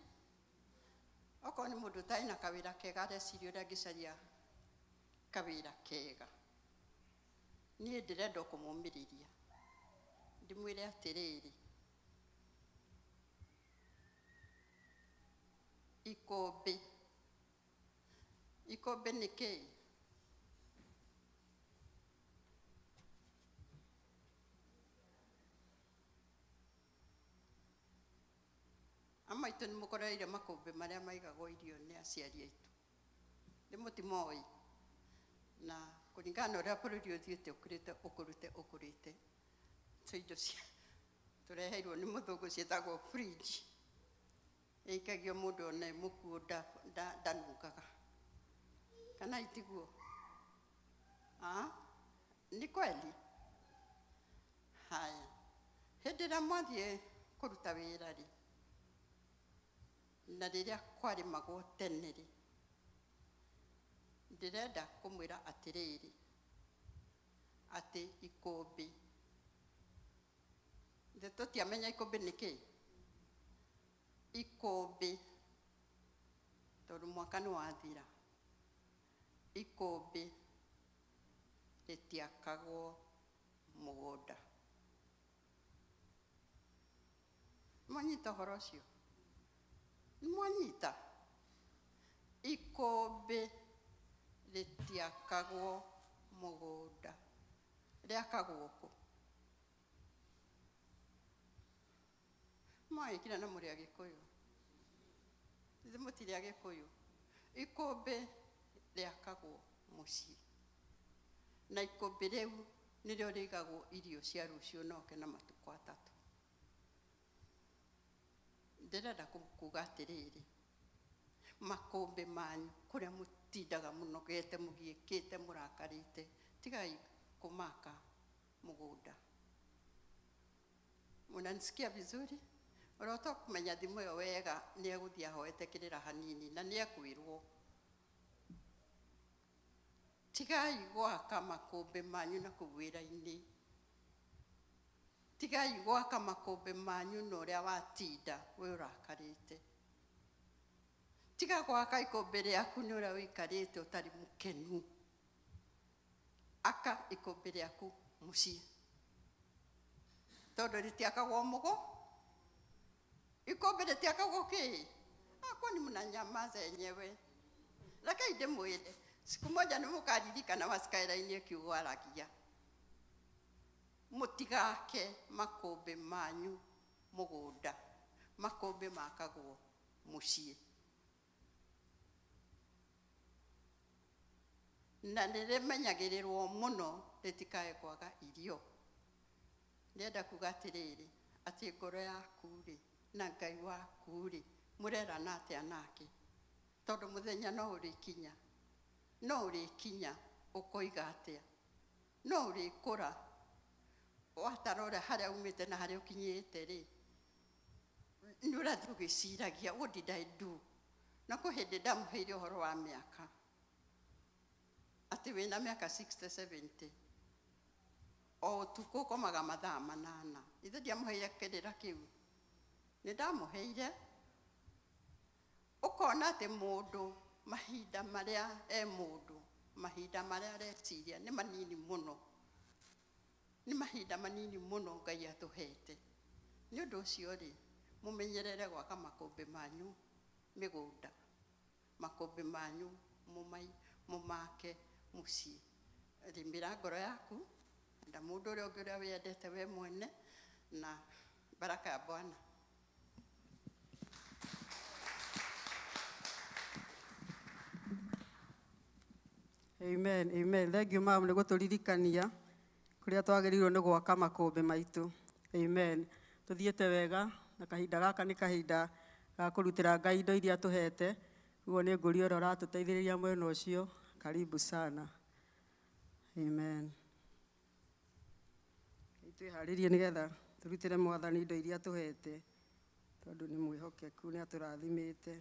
[SPEAKER 8] Oko ni mundu taina kawira kega areciria uria ngicaria kawira kega. Nie ndirenda kumumiriria. Ndimwire atiriri. Ikombe ni kii? Amaitu ni mukoreire makombe maria maigagwo irio ni aciari aitu. Ni mutimoi. Na kuringana uria bururi uthiite ukurite. So indo cia tureheirwo ni muthungu cietagwo fridge. Ikagio mundu one mukuo ndanungaga. Kana itiguo? Ni kweli? Haya. Hindi ria mwathie kuruta wira ri. Na riria kwarimagwo tene ri. Ndirenda kumwira atiriri. Ati ikombe. Tutiamenya ikombe ni kii? Ikombe. Tondu mwaka ni wathira. Ikombe ritiakagwo mugunda. Mwanyita horo ucio? Mwanyita? Ikombe ritiakagwo mugunda. Riakagwo ku? Mwaikira na muri agikuyu. Ithi mutiri agikuyu. Ikombe riakagwo mucii. Na ikombe riu nirio rigagwo irio cia rucio noke na matuko atatu. Ndirenda kuga atiriri. Makombe manyu kuria mutindaga munogete mugiikite murakarite. Tigai kumaka mugunda. Munanisikia vizuri? Urota kumenya thimu yo wega ni eguthia hoete kirira hanini na ni ekwirwo. Tigai gwaka makombe manyu na kuwira-ini. Tigai gwaka makombe manyu na uria watinda we urakarite. Tiga gwaka ikombe riaku ni uria wikarite utari mukenu. Aka ikombe riaku mucii. Tondu ritiakagwo mugo. Ikombe ritiakagwo kii? Kwani mnanyamaza yenyewe? Lakini ndimwire siku moja nimukaririkana wasikaira-ini akiugo aragia. Mutigake makombe manyu mugunda. Makombe makagwo mucii. Na nirimenyagirirwo muno ritikae kwaga irio. Ndenda kuga atiriri ati ngoro yaku ri na Ngai waku ri murerana atia nake. Tondu muthenya no urikinya. No urikinya ukoiga atia. No urikura watarora haria umite na haria ukinyite ri. Ni urathi ugiciragia what did I do? Na kuhindi ndamuheire uhoro wa miaka. Ati wina miaka 60 70. O tuko komaga mathaa 8. Ithe ndiamuheire kirira kiu. Ni ndamuheire. Ukona ati mundu mahinda maria mundu mahinda maria areciria ni manini muno. Ni mahinda manini muno Ngai atuhete. Ni undu ucio ri mumenyerere gwaka makombe manyu migunda. Makombe manyu mumake mucii. Rimbira ngoro yaku nda mundu uria ungi uria wendete we mwene na baraka ya Bwana.
[SPEAKER 3] Amen, amen. Thengiũ mamu nĩ gũtũririkania kũrĩa twagĩrĩirwo nĩ gwaka makũmbĩ maitũ. Amen. Tũthiĩte wega na kahinda gaka nĩ kahinda ga kũrutĩra Ngai indo iria tũhete. Ũguo nĩ ngũria ũrĩa ũratũteithĩrĩria mwena ũcio. Karibu sana. Amen. Twĩharĩrie nĩgetha tũrutĩre Mwathani indo iria tũhete tondũ nĩ mwĩhokeku nĩ atũrathimĩte.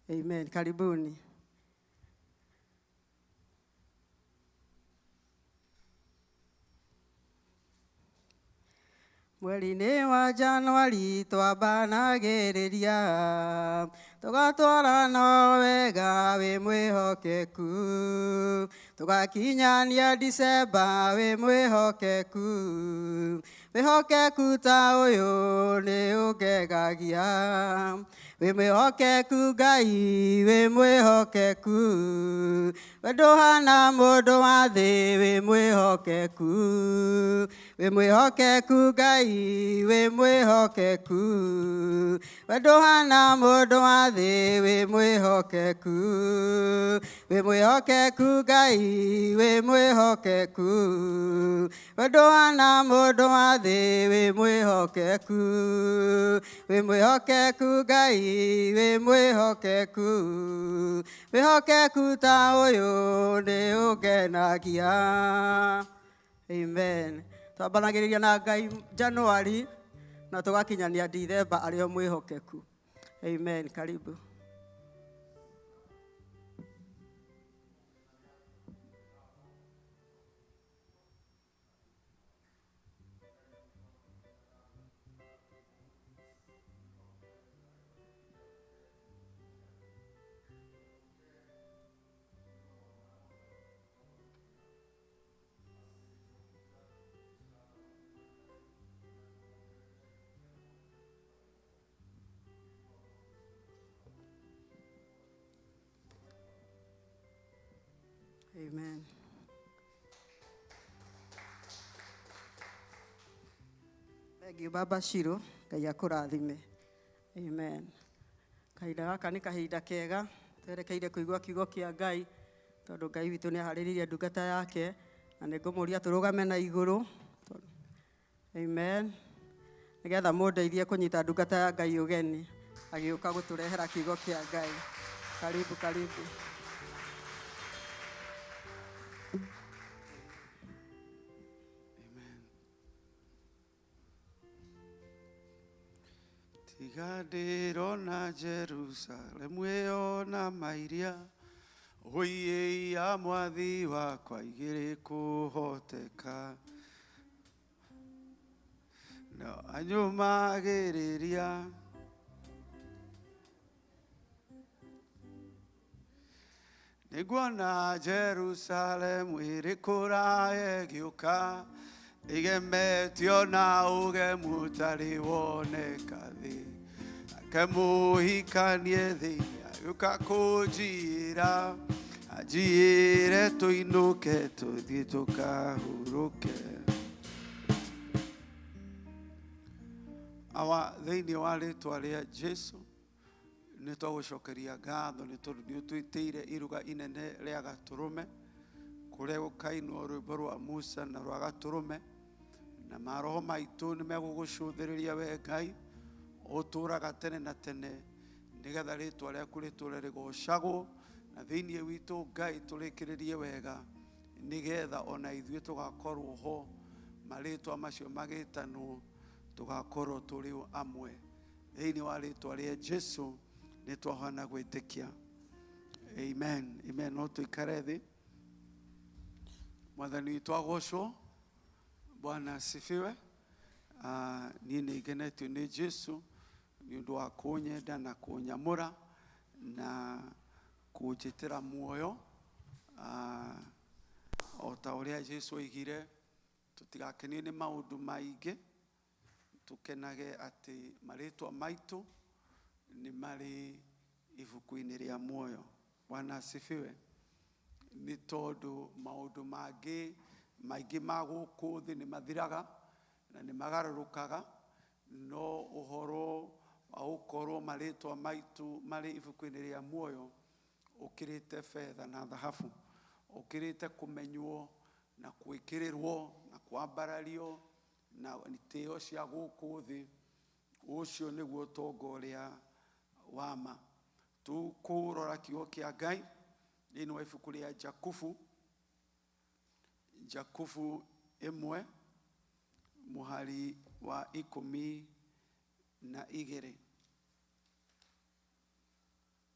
[SPEAKER 3] Amen. Karibuni. Mweri-inĩ wa Januari twambanagĩrĩria tũgatwarana wega wĩ mwĩhokeku, tũgakinyania December wĩ mwĩhokeku, wĩhokeku ta ũyũ nĩ ũngegagia, wĩ mwĩhokeku Ngai wĩ mwĩhokeku, we ndũhana mũndũ wa thĩ wĩ mwĩhokeku, wĩ mwĩhokeku Ngai wĩ mwĩhokeku, we ndũhana mũndũ wa thĩ wĩ mwĩhokeku, wĩ mwĩhokeku Ngai wĩ mwĩhokeku, we ndũhana mũndũ wa thĩ wĩ mwĩhokeku, wĩ mwĩhokeku Ngai wĩ mwĩhokeku, wĩhokeku ta ũyũ nĩ ũngenagia. Amen. Twambanagĩrĩria na Ngai Januari na tũgakinyania December arĩ o mwĩhokeku. Amen. Karibu. Amen. Thengiũ Baba Shiro, Ngai akũrathime. Amen. Kahinda gaka nĩ kahinda kega, twerekeire kũigua kiugo kĩa Ngai, tondũ Ngai witũ nĩ aharĩrĩirie ndungata yake, na nĩ ngũmũria tũrũgame na igũrũ. Amen. Nĩgetha mũndeithie kũnyita ndungata ya Ngai ũgeni, agĩũka gũtũrehera kiugo kĩa Ngai. Karibu, karibu.
[SPEAKER 9] Tigandirona Jerusalemu ĩyo na mairia, ũiĩ ya mwathi wakwa igĩrĩ kũhoteka, no anyumagĩrĩria nĩguona Jerusalemu ĩrĩ kũraya ĩgĩũka, igemetio na ũgemu ũtarĩ woneka thĩ, ake mũhikanie thĩinĩ agĩũka kũnjiĩra, anjiĩre tũinũke tũthiĩ tũkahurũke. Awa thĩinĩ wa rĩtwa rĩa Jesu nĩ twagũcokeria ngatho nĩ tondũ nĩ ũtwĩtĩire iruga inene rĩa gatũrũme kũrĩa gũkainwo rwĩmbo rwa Musa na rwa gatũrũme, na maroho maitũ nĩ megũgũcũthĩrĩria we Ngai ũtũũraga tene na tene, nĩgetha rĩtwa rĩaku rĩtũũre rĩgocagwo na thĩinĩ witũ Ngai tũrĩkĩrĩrie wega, nĩgetha ona ithuĩ tũgakorwo ho, marĩtwa macio magĩtanwo tũgakorwo tũrĩ amwe. Thĩinĩ wa rĩtwa rĩa Jesu nĩ twahana gwĩtĩkia. Amen. Amen. No tũikare thĩ. Mwathani witũ agocwo. Bwana asifiwe. Niĩ nĩ ngenetio nĩ Jesu nĩ ũndũ wa kũnyenda na kũnyamũra na kũnjĩtĩra muoyo, o ta ũrĩa Jesu oigire tũtigakenio nĩ maũndũ maingĩ, tũkenage atĩ marĩtwa maitũ nĩ marĩ ibuku-inĩ rĩa muoyo. Bwana asifiwe. Nĩ tondũ maũndũ maingĩ ma gũkũ thĩ nĩ mathiraga na nĩ magarũrũkaga, no ũhoro aukorwo marĩtwa maitũ marĩ ibuku-inĩ rĩa muoyo ũkĩrĩte betha na thahabu, ũkĩrĩte kũmenywo na gwĩkĩrĩrwo na kwambarario na itĩo cia gũkũ thĩ. Ũcio nĩguo ũtonga ũrĩa wa ma. Tũkũrora kiugo kĩa Ngai thĩinĩ wa ibuku rĩa Jakubu, Jakubu 1 mũhari wa 12.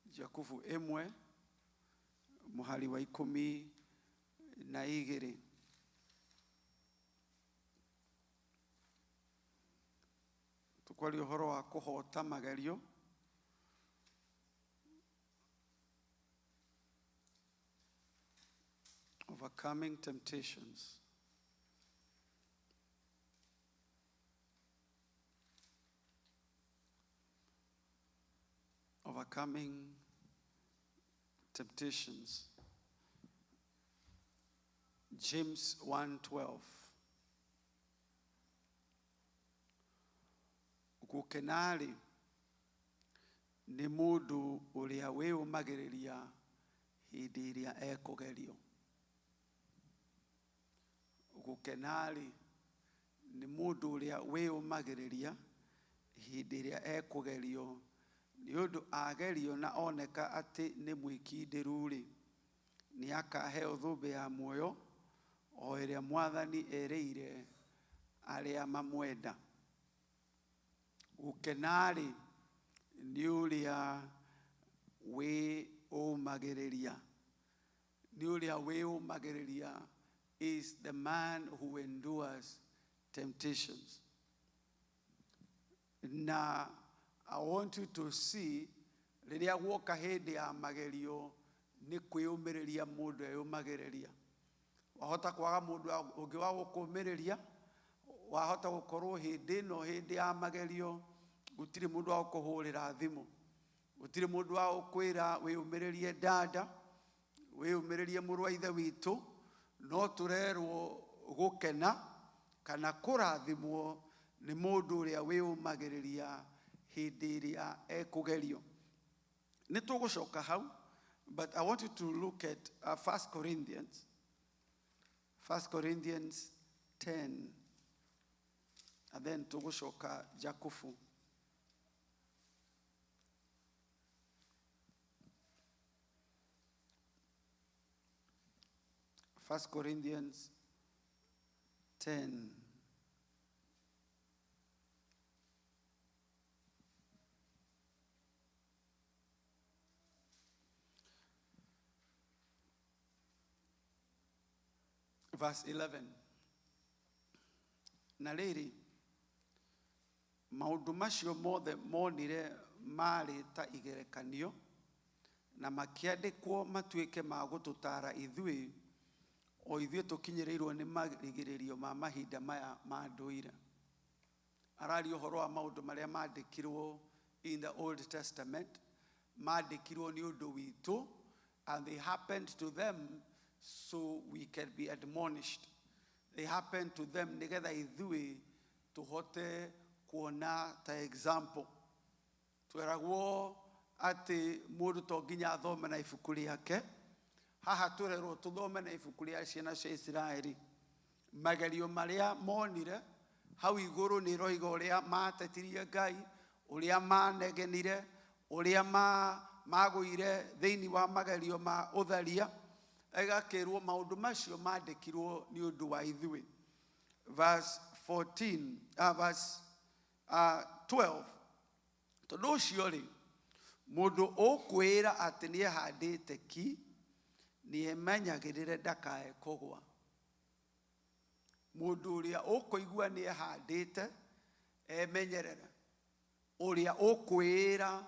[SPEAKER 9] Jakubu 1 mũhari wa 12. Tukwaria ũhoro wa kũhota magerio. Overcoming temptations. Overcoming temptations. James 1:12. Gukenari ni mundu uria wĩyũmagĩrĩria hĩndĩ ĩrĩa ekũgerio. Gukenari ni mundu uria wĩyũmagĩrĩria hĩndĩ ĩrĩa ekũgerio, nĩ ũndũ agerio na oneka atĩ nĩ mwĩkindĩru-rĩ, nĩ akaheo thũmbĩ ya muoyo o ĩrĩa Mwathani erĩire arĩa mamwenda. Gukenari nĩ ũrĩa wĩyũmagĩrĩria. Nĩ ũrĩa wĩyũmagĩrĩria is the man who endures temptations. Na I want you to see, rĩrĩa guoka hĩndĩ ya magerio nĩ kwĩyũmĩrĩria mũndũ eyũmagĩrĩria. Wahota kwaga mũndũ ũngĩ wa gũkũũmĩrĩria, wahota gũkorwo hĩndĩ ĩno, hĩndĩ ya magerio, gũtirĩ mũndũ wa gũkũhũrĩra thimũ, gũtirĩ mũndũ wa gũkwĩra wĩyũmĩrĩrie dada, wĩyũmĩrĩrie mũrũ wa ithe witũ. No tũrerwo gũkena kana kũrathimwo nĩ mũndũ ũrĩa wĩyũmagĩrĩria hĩndĩ ĩrĩa ekũgerio. Nĩ tũgũcoka hau, but I want you to look at 1 Corinthians. 1 Corinthians 10. And then tũgũcoka Jakubu. First Corinthians 10. Verse 11. Na rĩrĩ, maũndũ macio mothe monire marĩ ta igerekanio na makĩandĩkwo matuĩke ma gũtũtaara ithuĩ, o ithuĩ tũkinyĩrĩirwo nĩ marigĩrĩrio ma mahinda maya ma ndũire. Araria ũhoro wa maũndũ marĩa mandĩkirwo in the Old Testament, mandĩkirwo nĩ ũndũ witũ, and they happened to them so we can be admonished. They happened to them nĩgetha ithuĩ tũhote kuona ta example. Tweragwo atĩ mũndũ to nginya athome na ibuku rĩake. Haha tũrerwo tũthome na ibuku rĩa ciana cia Isiraeli. Magerio marĩa monire hau igũrũ nĩ roiga ũrĩa matetirie Ngai, ũrĩa manegenire, ũrĩa magũire thĩinĩ wa magerio ma ũtharia. Egakĩrwo maũndũ macio mandĩkirwo nĩ ũndũ wa ithuĩ. Verse 14, verse 12. Tondũ ũcio-rĩ, mũndũ ũkwĩra atĩ nĩ ehandĩte ki, nĩ emenyagĩrĩre ndakae kũgwa. Mũndũ ũrĩa ũkũigua nĩ ehandĩte, emenyerere. Ũrĩa ũkwĩra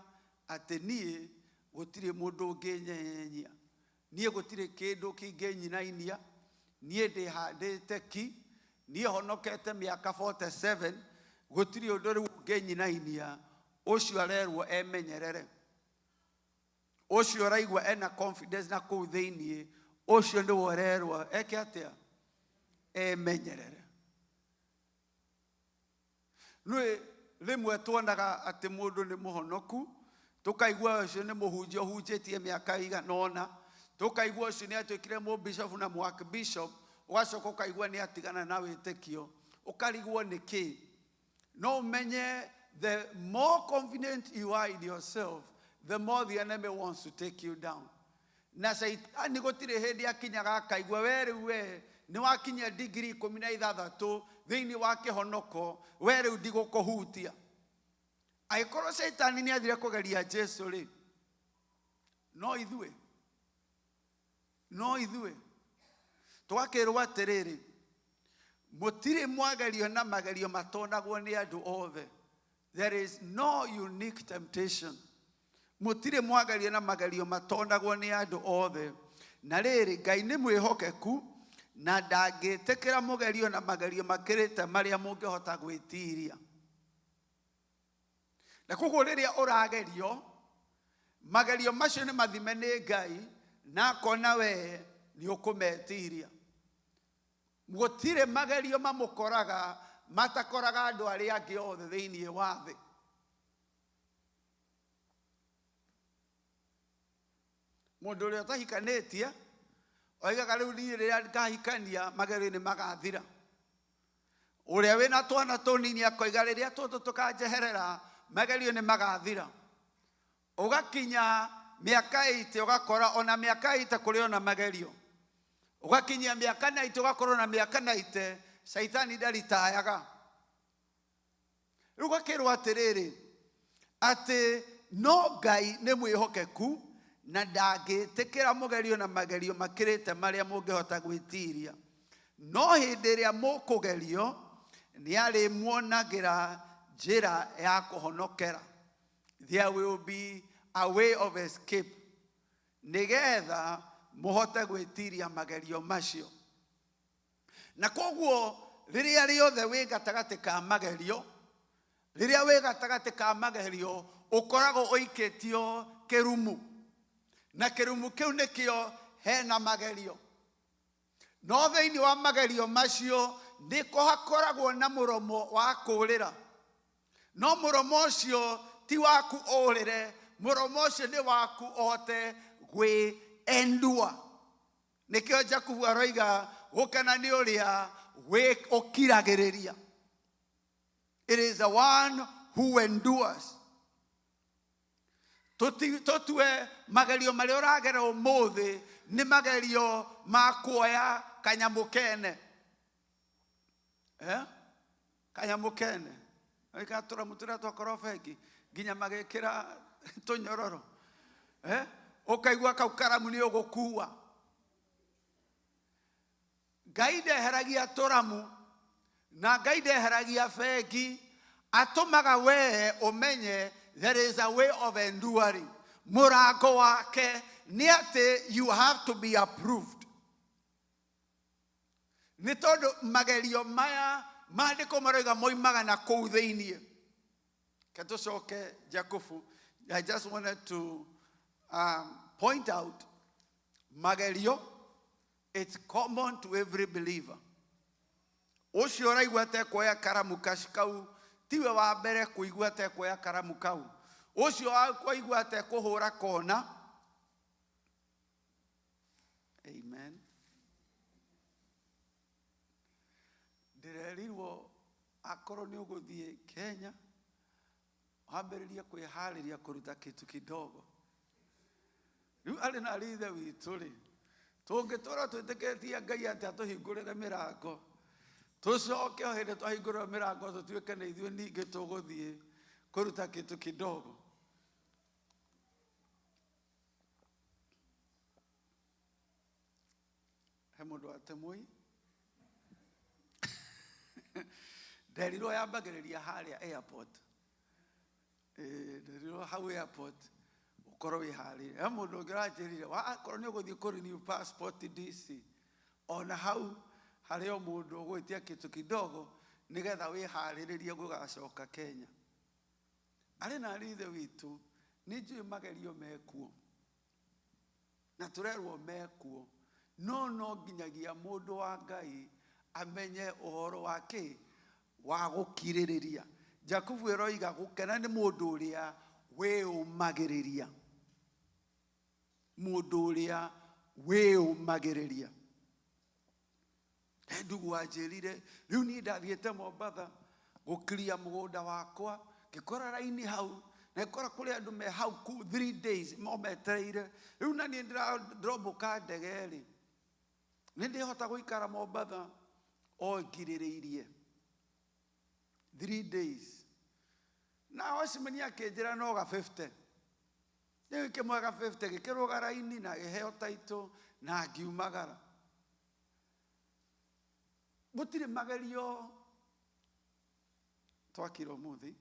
[SPEAKER 9] atĩ niĩ gũtirĩ mũndũ ũngĩnyenyia, niĩ gũtirĩ kĩndũ kĩngĩnyinainia, niĩ ndĩhandĩte ki, niĩ honokete mĩaka 47, gũtirĩ ũndũ rĩu ũngĩnyinainia, ũcio arerwo emenyerere. Ũcio araigua ena confidence na kũu thĩinĩ, ũcio nĩwe arerwo eke atĩa? Emenyerere. Nĩ rimwe tuonaga ati mundu ni muhonoku tukaigua ucio ni muhunjia hunjitie miaka iganona tukaigua ucio ni atuikire mu bishop na mu archbishop ugacoka ukaigua ni atigana na witikio ukarigwo niki no umenye the more confident you are in yourself the more the enemy wants to take you down na saitani gutire hindi akinyaga akaigua we ni wakinya degree 16 thiini wa kihonoko we riu ndigukuhutia aikoro saitani ni athire kugeria Jesu ri no ithue twakirwa atiriri mutire mwagario na magario matonagwo ni andu othe there is no unique temptation mutire mwagario na magario matonagwo ni andu othe na riri Ngai ni mwihokeku na ndangitikira mugerio na magario makirite maria mungihota gwitiria na koguo riria uragerio magario macio ni mathime ni Ngai na kona we ni ukumetiria gutire magario mamukoraga matakoraga andu aria angi othe thiini wa thi mundu uria utahikanitie oigaga riu ni riria ngahikania magario ni magathira uria wina twana tunini akoiga riria tutu tukanjeherera magario ni magathira ugakinya miaka 8 ugakora ona miaka 8 kuri ona magario ugakinyia miaka 9 ugakora ona miaka 9 saitani ndaritayaga ugakirwa atiriri ati no Ngai ni mwihokeku na ndangitikira mugerio na magario makirite maria mungihota gwitiria no hindi ria mukugerio ni ari muonagira njira ya kuhonokera there will be a way of escape nigetha muhote gwitiria magario macio na koguo riria riothe wi gatagati ka magario riria wi gatagati ka magario ukorago oiketio kirumu na kirumu kiu nikio hena magario no thiini wa magario macio niko hakoragwo na muromo wa kurira no muromo ucio ti waku urire muromo ucio ni waku ote gwi endua nikio Jakubu aroiga gukana ni uria we okiragiriria it is the one who endures totue magario maria uragera umuthi ni magario makuoya kanyamukene kanyamukene ikatura mutura twakorofeki ginya magekira tunyororo ukaigua kau karamu ni ugukua Ngai ndeheragia turamu na Ngai ndeheragia feki atumaga we umenye there is a way of enduring murango wake ni ati you have to be approved ni todo magerio maya maandiko maroiga moimaga na kou thiini katucoke Jakubu I just wanted to point out magerio it's common to every believer ucio raigua te kuoya karamu kashikau tiwe wa mbere kuigua te kuoya karamu kau ucio kuigua te kuhura kona amen ndirerirwo akoro ni uguthie Kenya wambiririe kwihariria kuruta kitu kidogo riu ari na rithe witu ri tungitura twitikitie Ngai ati atuhingurire mirango tucoke hindi twahingurira mirango tutuike na ithuĩ ningi tuguthie kuruta kitu kidogo he mundu atemui nderirwo yambagiriria haria airport nderirwo hau airport ukoro wi hari he mundu ngirajirire wa korwo ni uguthie kuri new passport DC ona hau hario mundu ugwitia kitu kidogo nigetha wi hariririe gugacoka Kenya ari na rithe witu ni njui magerio mekuo na turerwo mekuo no nginyagia mundu wa Ngai amenye uhoro wake wa gukiririria Jakubu eroiga gukena nĩ mũndũ ũrĩa wĩũmagĩrĩria. Mũndũ ũrĩa wĩũmagĩrĩria. Ndugu anjĩrire rĩu niĩ ndathiĩte Mombatha gũkiria mũgũnda wakwa ngĩkora raini hau na ngĩkora kũrĩ andũ me hau 3 days mometereire. Rĩu na niĩ ndĩrombũka ndege rĩ nĩ ndĩhota gũikara Mombatha o ngirĩrĩirie 3 days. Na Osimeni akĩnjĩra no ga 50. Rĩu kĩmwe ga 50 gĩkĩrũga raini na gĩheo taitũ na ngiumagara. Gũtirĩ magerio twakira ũmũthĩ.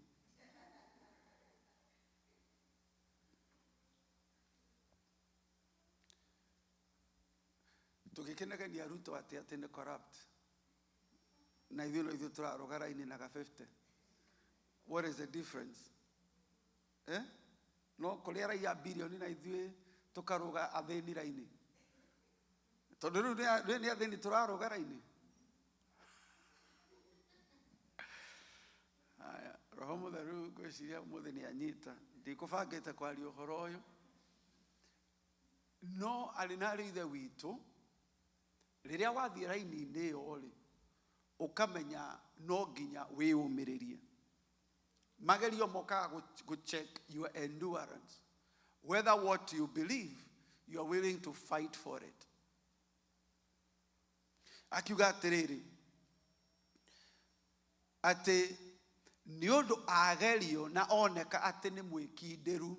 [SPEAKER 9] Tũgĩkenegenia Ruto atĩ nĩ corrupt. Na ithuĩ tũrarũga raini na ga 50. What is the difference? No kũrĩa raia bilioni na ithuĩ tũkarũga athĩni raini. Tondũ rĩu nĩ athĩni tũrarũga raini. Roho Mũtheru ngwĩciria ũmũthĩ nĩ anyita. Ndikũbangĩte kwaria ũhoro ũyũ. No arĩ na ithe witũ rĩrĩa wathiĩ raini-inĩ ĩyo rĩ ũkamenya no nginya wĩyũmĩrĩrie. Magerio mokaga check your endurance. Whether what you believe, you are willing to fight for it. Akiuga atĩrĩrĩ atĩ nĩ ũndũ agerio na oneka atĩ nĩ mwĩkindĩru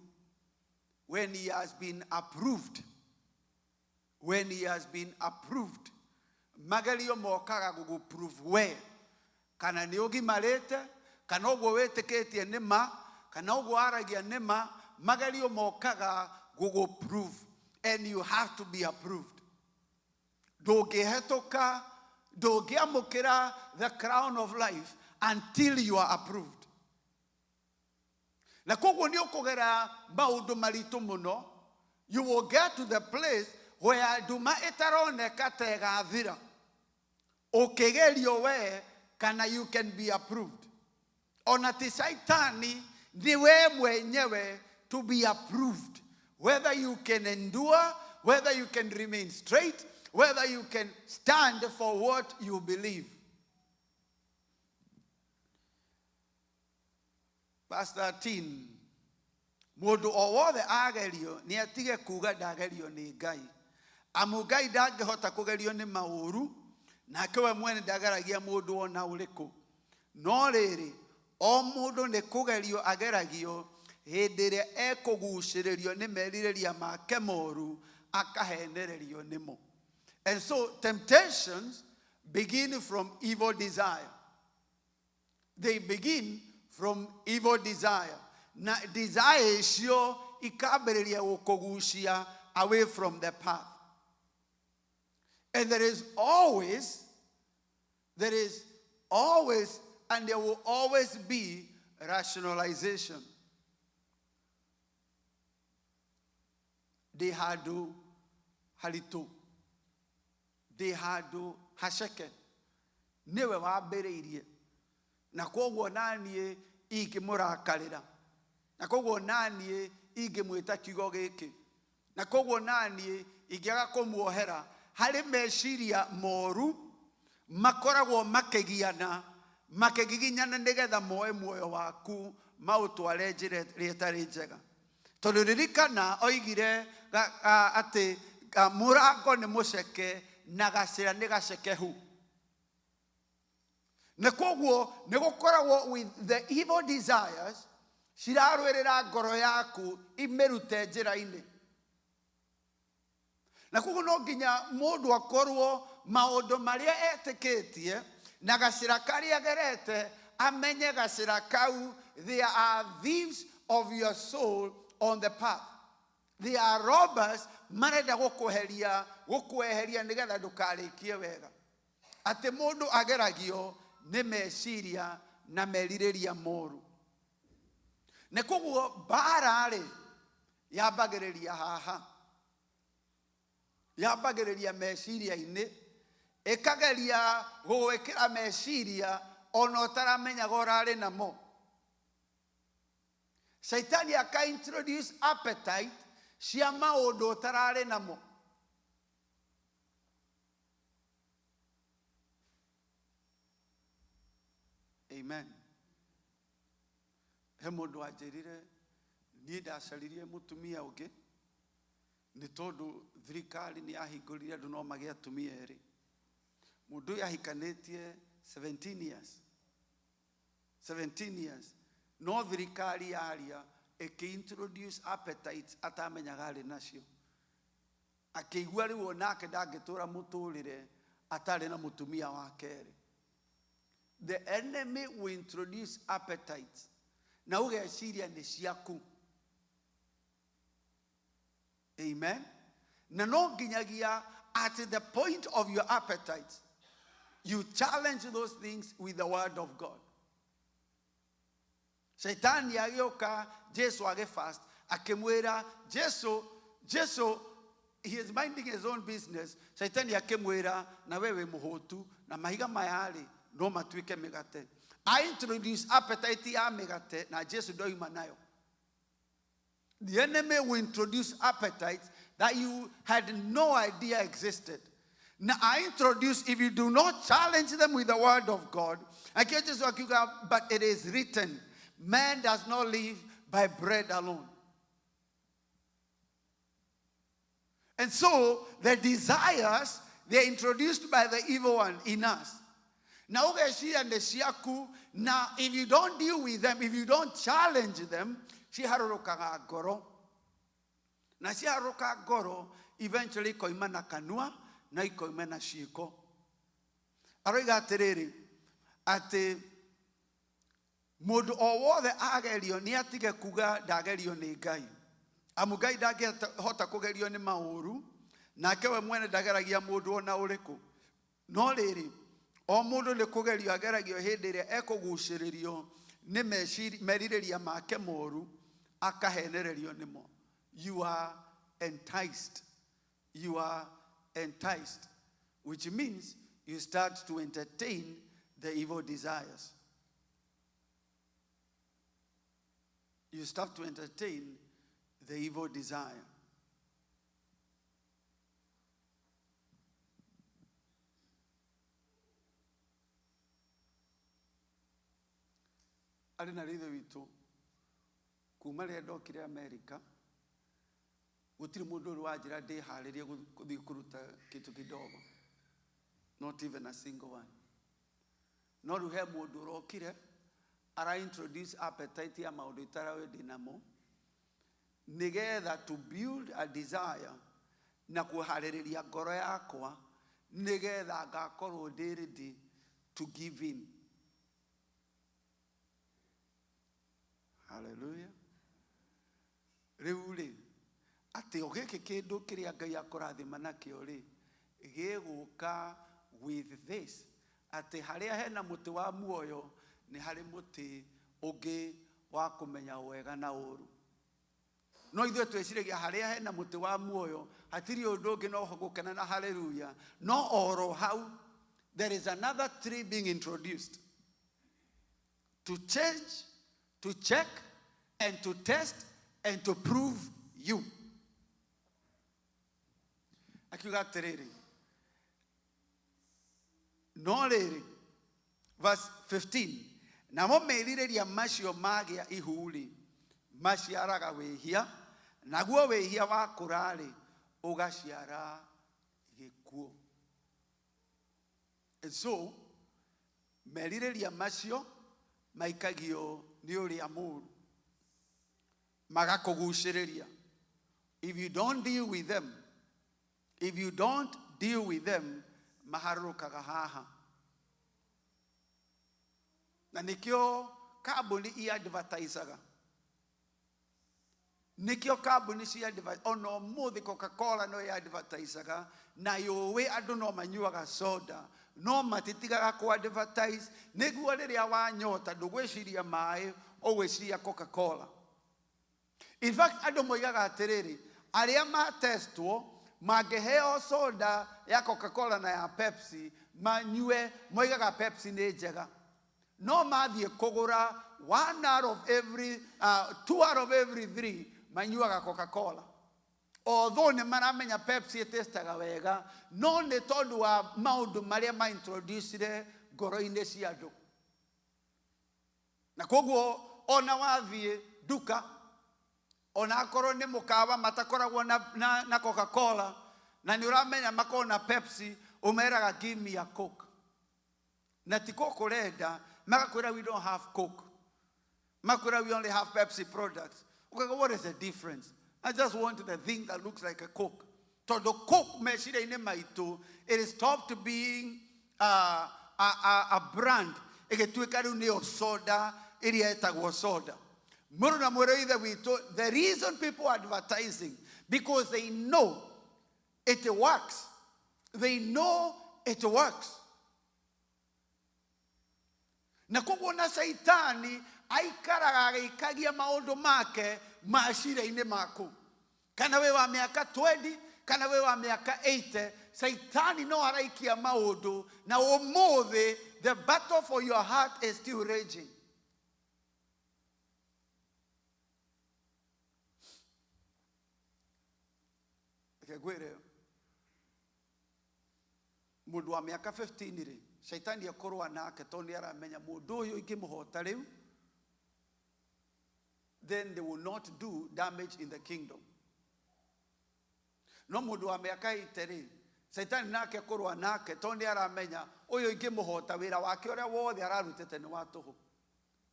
[SPEAKER 9] when he has been approved. When he has been approved. Magerio mokaga gũgũprove we kana nĩ ũgimarĩte kana ũguo wĩtĩkĩtie nĩ ma kana ũguo aragia nĩ ma. Magerio mokaga gũgũprove and you have to be approved. Ndũngĩhetũka ndũngĩamũkĩra the crown of life until you are approved. Na koguo nĩ ũkũgera maũndũ maritũ mũno. You will get to the place where nduma ĩtaroneka ta ĩgathira. Ũkĩgerio we kana you can be approved. Ona ti Saitani ni we mwenyewe to be approved. Whether you can endure, whether you can remain straight, whether you can stand for what you believe. Verse 13. Mũndũ o wothe agerio nĩ atige kuga ndagerio nĩ Ngai. Amu Ngai ndangĩhota kũgerio nĩ maũru nake we mwene ndageragia mũndũ ona ũrĩkũ. No rĩrĩ o mũndũ nĩ kũgerio ageragio hĩndĩ ĩrĩa ekũgucĩrĩrio nĩ merirĩria make moru akahenererio nĩmo. And so temptations begin from evil desire. They begin from evil desire. Na desire icio ikambĩrĩria gũkũgucia away from the path. And there is always, and there will always be rationalization. Dehadu halitu. Dehadu hasheke. Niwe wambĩrĩirie. Na koguo naniĩ ingĩmũrakarĩra. Na koguo naniĩ ingĩmwĩta kiugo gĩkĩ. Na koguo naniĩ ingĩaga kũmuohera. Harĩ meciria moru makoragwo makĩgiginyana nĩgetha moe muoyo waku maũtware njĩra ĩrĩa ĩtarĩ njega. Tondũ ririkana oigire atĩ mũrango nĩ mũceke na gacĩra nĩ gacekehu. Na koguo nĩ gũkoragwo with the evil desires cirarũĩrĩra ngoro yaku imĩrute njĩra-inĩ. Na koguo no nginya mũndũ akorwo maũndũ marĩa etĩkĩtie na gacĩra karĩa agerete amenye gacĩra kau. There are thieves of your soul on the path. They are robbers marenda gũkweheria nĩgetha ndũkarĩkie wega. Atĩ mũndũ ageragio nĩ meciria na merirĩria moru. Na koguo mbara rĩ yambagĩrĩria haha. Yambagĩrĩria meciria-inĩ ĩkageria gũgwĩkĩra meciria ona ũtaramenyaga ũrarĩ namo. Saitani aka introduce appetite cia maundu utarari namo. Amen. He mundu anjirire ni ndacaririe mutumia ungi ni tondu thirikari ni yahingurire andu no magia atumia eri. Mundu yahikanitie 17 years. 17 years. No thirikari yaria introduce appetites atamenyaga ari nacio. Akigua riu onake ndangitura muturire atari na mutumia wake. The enemy will introduce appetites. Na ugeciria ni ciaku. Amen. Na no nginyagia at the point of your appetite, you challenge those things with the word of God. Satan yagioka Jesu age fast akemwera Jesu he is minding his own business. Satan yakemwera na wewe muhotu na mahiga mayari no matuike migate. I introduce appetite ya migate na Jesu doima nayo. The enemy will introduce appetites that you had no idea existed. Now I introduce, if you do not challenge them with the word of God, but it is written, man does not live by bread alone. And so the desires, they're introduced by the evil one in us. Now if you don't deal with them, if you don't challenge them, shiharokaga goro. Na shiharoka goro, eventually koimana kanua, na ikoimana shiko. Aroiga tereri, ate modu owothe agerio ni atige kuga dagerio ni Ngai. Amugai dage hota kugerio ni mauru, na kewe mwene dageragia modu ona ureku. No riri, o modu le kugerio ageragio hindire ekuguciririo ni merireria make moru akahenererio nimo. You are enticed. You are enticed, which means you start to entertain the evil desires. You start to entertain the evil desire. Alina ritho witu kuma ria ndokire America gutiri mundu uri wajira ndi haririe kuthi kuruta kitu kidogo, not even a single one. No ruhe mundu urokire ara introduce appetite ya maundu itarawe dinamo nigetha to build a desire na kuhaririria ngoro yakwa nigetha ngakorwo ndi ready to give in. Hallelujah. Riu ati ogeke kindu kiria Ngai akurathima nakio ri giguka with this, ati haria hena muti wa muoyo ni hari muti ugi wa kumenya wega na uru. No ithuĩ twĩciragia haria hena muti wa muoyo hatiri undu ungi no gukena na hallelujah. No oro hau there is another tree being introduced to change, to check and to test and to prove you. Akiuga tereri. No riri. Verse 15. Namo meririria macio magia ihuri. Maciaraga wehia. Naguo wehia wa kurari ugaciara gikuo. And so meririria macio maikagio ni uria muru. Magakuguciriria. If you don't deal with them, maharukaga haha. Na nikio kabuni I advertisaga. Nikio kabuni si advertise. Ono muthi Coca-Cola no I advertisaga. Na yowe adu no manyuaga soda. No matitigaga ku advertise. Niguo riria wanyota ndugwiciria mai ogwiciria Coca-Cola. In fact, adu moigaga atiriri, aria matestwo mangeheo soda ya Coca-Cola na ya Pepsi, manyue moigaga Pepsi ni njega. no mathie kugura 2 out of every 3 manyuaga Coca-Cola. Although ne maramenya Pepsi testaga wega, no ne tondu wa maundu maria ma introduce ngoro-ini cia andu. Na koguo ona wathie duka, ona akorwo ni mukawa matakoragwo na Coca-Cola, na ni uramenya makona na Pepsi, umeraga give me a Coke. Na ti Coke urenda, magakwira we don't have Coke. Makwira we only have Pepsi products. Okay, what is the difference? I just wanted a thing that looks like a Coke. So the Coke meshire ine maitu, it stopped being a brand. Egetueka ni soda, iria etagwo soda. Muruna mureitha witu, the reason people are advertising, because they know it works. They know it works. Na koguo na Saitani aikaraga agĩikagia maũndũ make meciria-inĩ maku. Kana we wa mĩaka 20, kana we wa mĩaka 80, Saitani no araikia maũndũ, na ũmũthĩ the battle for your heart is still raging. Kegwire mũndũ wa mĩaka 15 rĩ, Saitani akorwa nake tondũ aramenya mũndũ ũyũ ingĩmũhota rĩu, then they will not do damage in the kingdom. No mũndũ wa mĩaka 80 rĩ, Saitani nake akorwa nake tondũ aramenya ũyũ ingĩmũhota wĩra wake ũrĩa wothe ararutĩte nĩ wa tũhũ.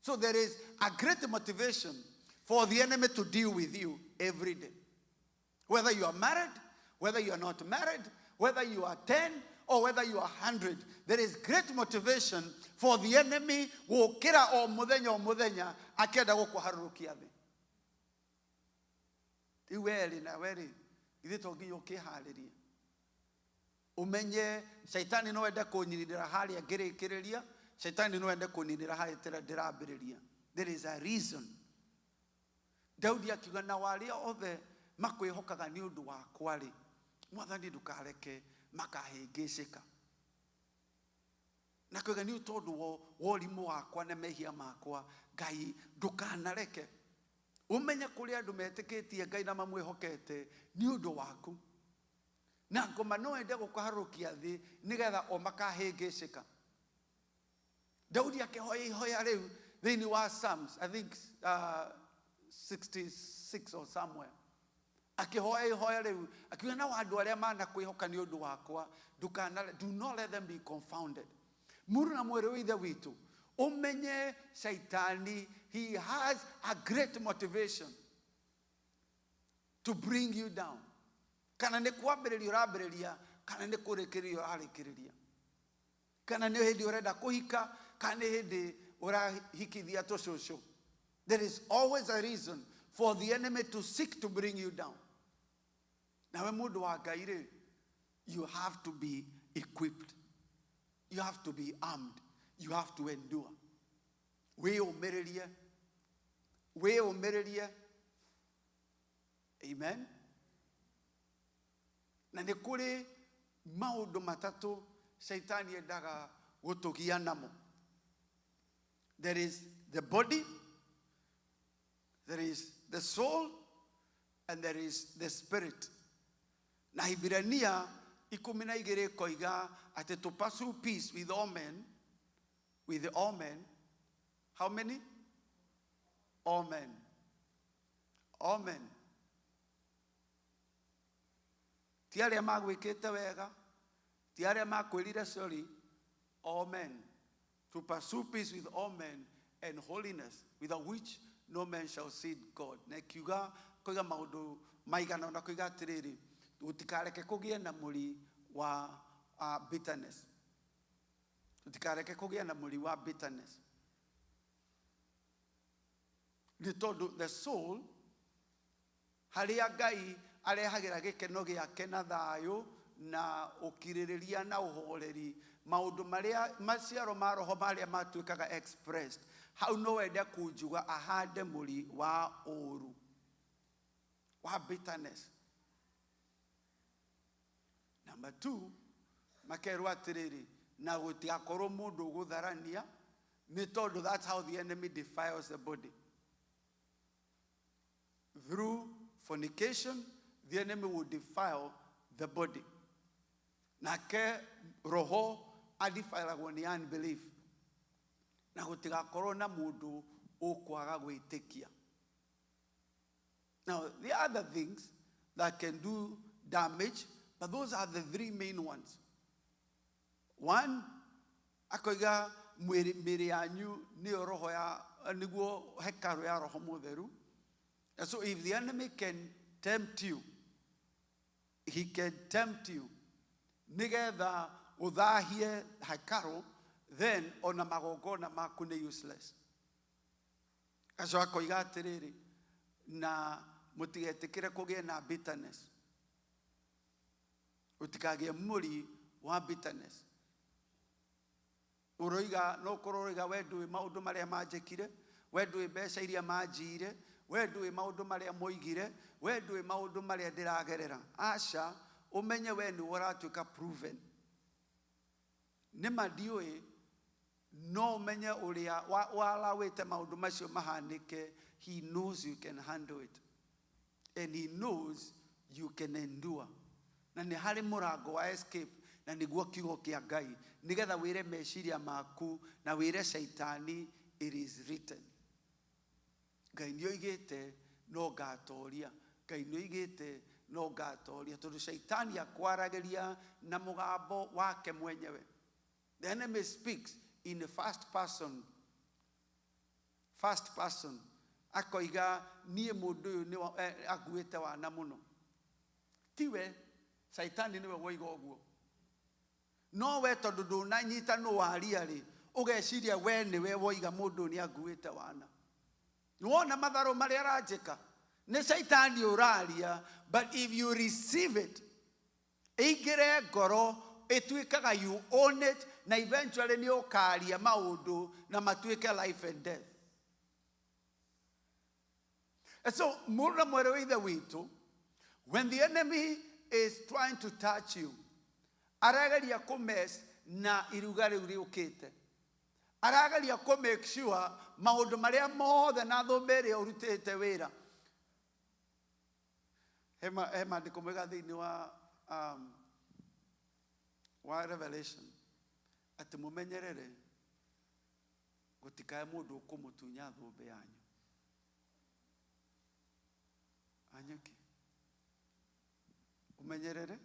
[SPEAKER 9] So there is a great motivation for the enemy to deal with you every day. Whether you are married, whether you are not married, whether you are 10 or whether you are 100, there is great motivation for the enemy gũkĩra o mũthenya akĩenda gũkũharũrũkia thĩ. Iweri na weri ithe tonginya ũkĩharĩria. Umenye Saitani no ende kũnyinĩra harĩa ngĩrĩkĩrĩria, Saitani no ende kũninĩra harĩa ndĩrambĩrĩria. There is a reason. Daudi akiuga na warĩa othe makwĩhokaga nĩ ũndũ wakwa rĩ, Mwathani ndukareke makahĩngĩcĩka. Na kuga nĩ tondũ wa ũrimũ wakwa na mehia makwa, Ngai ndukanareke. Umenye kũrĩa andũ metĩkĩtie Ngai na mamwĩhokete nĩ ũndũ waku. Na ngoma no ende gũkũharũkia thĩ nĩgetha o makahĩngĩcĩka. Daudi akĩhoya ihoya rĩu thĩinĩ wa Psalms, I think 66 or somewhere. Akihoya ihoya rĩu akiuga na andũ arĩa manakwĩhoka nĩ ũndũ wakwa, do not let them be confounded. Mũrũ na mwĩrĩ wa ithe witũ, umenye Saitani, he has a great motivation to bring you down. Kana nĩ kwambĩrĩria ũrambĩrĩria, kana nĩ kũrĩkĩrĩria ũrarĩkĩrĩria. Kana nĩ hĩndĩ ũrenda kũhika, kana nĩ hĩndĩ ũrahikithia tũcũcũ. There is always a reason for the enemy to seek to bring you down. Now, you have to be equipped. You have to be armed. You have to endure. We umereria. Amen. Na nĩ kũrĩ maũndũ matatũ Saitani endaga gũtũgia namo. There is the body, there is the soul, and there is the spirit. Na Hibirania 12 koiga ati to pursue peace with all men. With all men. How many? All men. All men. Ti arĩa magwĩkĩte wega, ti arĩa makwĩrire sorry, all men. To pursue peace with all men and holiness, without which no man shall see God. Na kiuga koiga maũndũ maigana na koiga atĩrĩrĩ, utikareke kũgĩe na mũri wa bitterness. Utikareke kũgĩe na mũri wa bitterness. Nĩ tondũ the soul harĩa Ngai arehagĩra gĩkeno gĩake na thayũ na ũkirĩrĩria na ũhoreri, maũndũ marĩa maciaro ma roho marĩa matuĩkaga expressed, hau no wende kũnjuga ahande mũri wa ũũru, wa bitterness. Number 2, makerwo atĩrĩrĩ, na gũtigakorwo mũndũ ũgũtharania, That's how the enemy defiles the body. Through fornication, the enemy will defile the body. Nake roho adefilagwo ni unbelief. Na gutigakorwo na mundu ukwaga gwitikia. Now, there are other things that can do damage, but those are the three main ones. One, akoiga mwiri yanyu ni roho ya niguo hekaru ya roho mutheru. And so if the enemy can tempt you, he can tempt you nigetha uthahie hekaru, then ona magongona maku ni useless. And so akoiga atiriri, na mutigetikire kugie na bitterness. Utikagie muri wa bitterness. Uroiga no kororiga wedu maundu maria majekire, wedu mbeca iria manjire, wedu maundu maria moigire, wedu maundu maria ndiragerera. Aca umenye we ni uratuika proven. Nima ndiui no umenye uria walawite maundu macio mahanike. He knows you can handle it. And he knows you can endure. Na ni hari murango wa escape. Na niguo kiugo kia Ngai. Nigetha wire meciria maku. Na wire Saitani. It is written. Ngai nioigite no gatoria. Ngai nioigite no gatoria. Tondu Saitani akwarageria na mugambo wake mwenyewe. The enemy speaks in the first person. First person. Akoiga nie mundu ni aguite wana muno. Tiwe Saitani niwe woiga oguo. No we tondu ndunanyita no wariari ugeciria we niwe woiga mundu ni aguite wana. Nuona matharo maria arajika ni Saitani uraria, but if you receive it igire ngoro itwikaga you own it, na eventually ni ukaria maundu na matwike life and death. And so, when the enemy is trying to touch you, aragaria kumes na irugari uriukite. Aragaria ku make sure maundu maria mothe na thombere urutite wira. Hema ndikumwega thiini wa Revelation ati mumenyerere gutikae mundu ukumutunya thombe yanyu. Anyuki umenyerere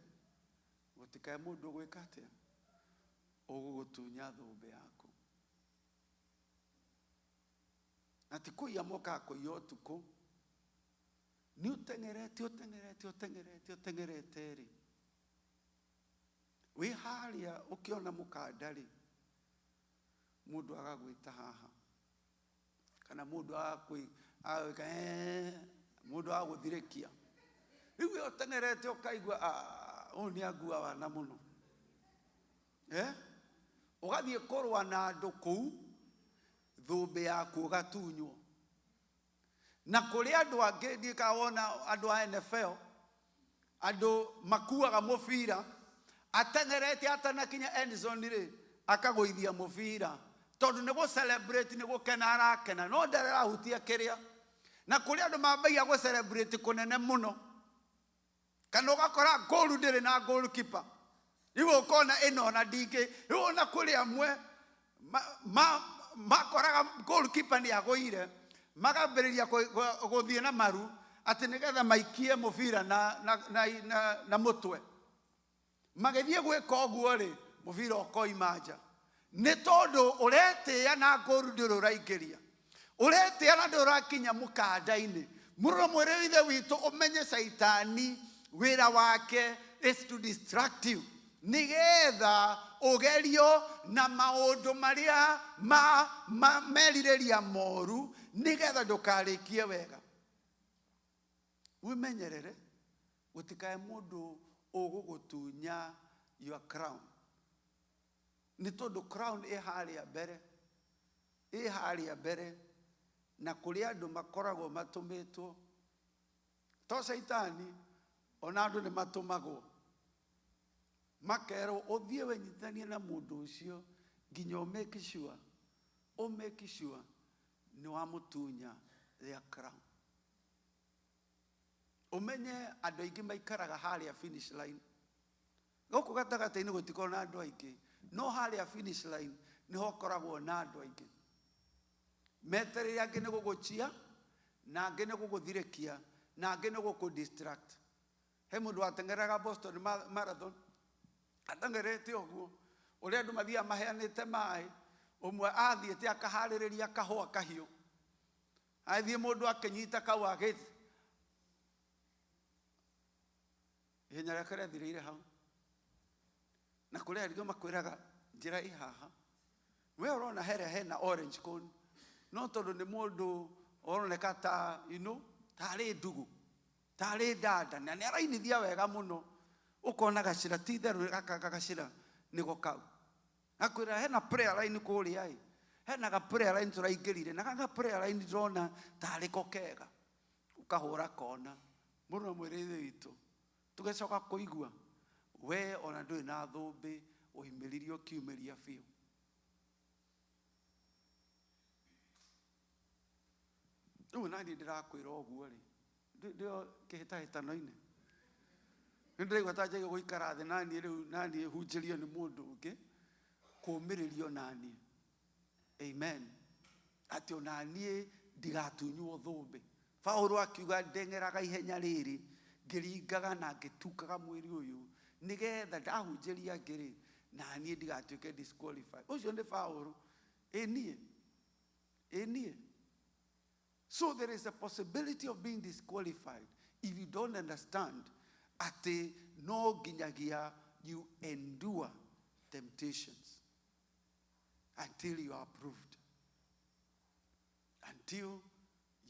[SPEAKER 9] gutikae mundu gwika atia ugugutunya thombe yaku. Ati kuya moka kuyo tuko ni utengerete ri wi haria ukiona mukandari mundu agagwita haha kana mundu agakui mundu aguthirekia riu utengerete ukaigua oni agua wana muno ugathie korwa na andu kuu thombe yaku gatunywo na kuri andu angi ndikawona andu a NFL andu makuaga mubira atengerete atanakinya end zone ri akagoithia mubira tondu ni go celebrate ni gukena arakena no ndarera hutia kiria na kuri andu mambagia go celebrate kunene muno kana ugakora goal ndire na goalkeeper iwe ukona ino na ndingi iwe na kuri amwe makoraga goalkeeper ni agoire magambiriria guthie na maru ati nigetha maikie mubira na mutwe magethie gwika uguo ri mubira ukoimanja ni tondu uretia na goal ndiro raingiria uretia na ndiro rakinya mukanda-ini mururo mwere ithe witu umenye Saitani wira wake is to distract you nigetha ugerio na maundu maria meririria moru nigetha ndukarikie wega. Wimenyerere gutikae mundu ugugutunya your crown. Ni tondu crown haria bere na kuri andu makoragwo matumitwo to Saitani ona andu ni matumagwo makero uthie wenyitanie na mundu ucio nginya make sure o make sure ni wa mutunya their crown. Umenye andu aingi maikaraga haria finish line. Goko gatagata-ini gutiko na andu aingi, no haria finish line niho koragwo na andu aingi. Meterere angi ni guguchia, na angi ni guguthirekia, na angi ni gukudistract. He mundu atengeraga Boston Marathon, atengerete oguo, uria andu mathia maheanite mai, umwe athiete akahaririria kahua kahiu. Athie mundu akenyita kau agithi. Ihenya riake riathireire hau. Na kuria rigo makwiraga njira ihaha. We urona hena orange cone. No tondu ni mundu oroneka ta, tari ndugu, tari dada, na ni arainithia wega muno. Ukona gacira ti theru gacira nigo kau. Akwira hena prayer line kuria ai. Hena ga prayer line turaingirire, na ga prayer line drona tari kokega. Ukahura kona. Muno mwirithe witu. Tugecoka kuigua we ona ndui na thumbi uhimiririo kiumiria fiu. Riu nani ndirakwira oguo ri ndio kihitahitano-ini ndirigua ta njagi guikara thi nani riu nani hunjirio ni mundu ungi kumiririo nani. Amen. Ati onanie ndigatunywo thumbi. Paulo akiuga ndengeraga ihenya riri ngiringaga na ngitukaga mwiri uyu nigetha ndahunjiria ngiri na nie ndigatuike disqualified. Ucio ni Paulo. Enie. So there is a possibility of being disqualified if you don't understand ati no ginyagia you endure temptations until you are approved. Until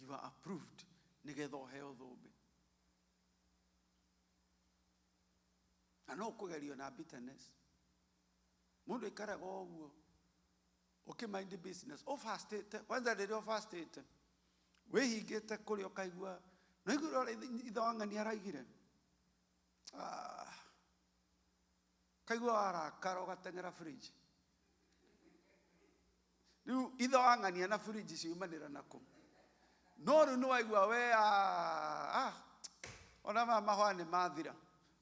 [SPEAKER 9] you are approved. Nigetha oheo thumbi. Na no kugerio na bitterness. Mundu ikaraga oguo. Mind business. Overstate. Kwanza rĩrĩa overstate. Wehingĩte kũrĩa ũkaigua. No igũrũ ithe wang'ani araigire. Kaigua warakara ũgateng'era fridge. Rĩu ithe wang'ania na fridge ciumanĩra nakũ. No rĩu nĩwaigua we ona mahũa nĩ mathira.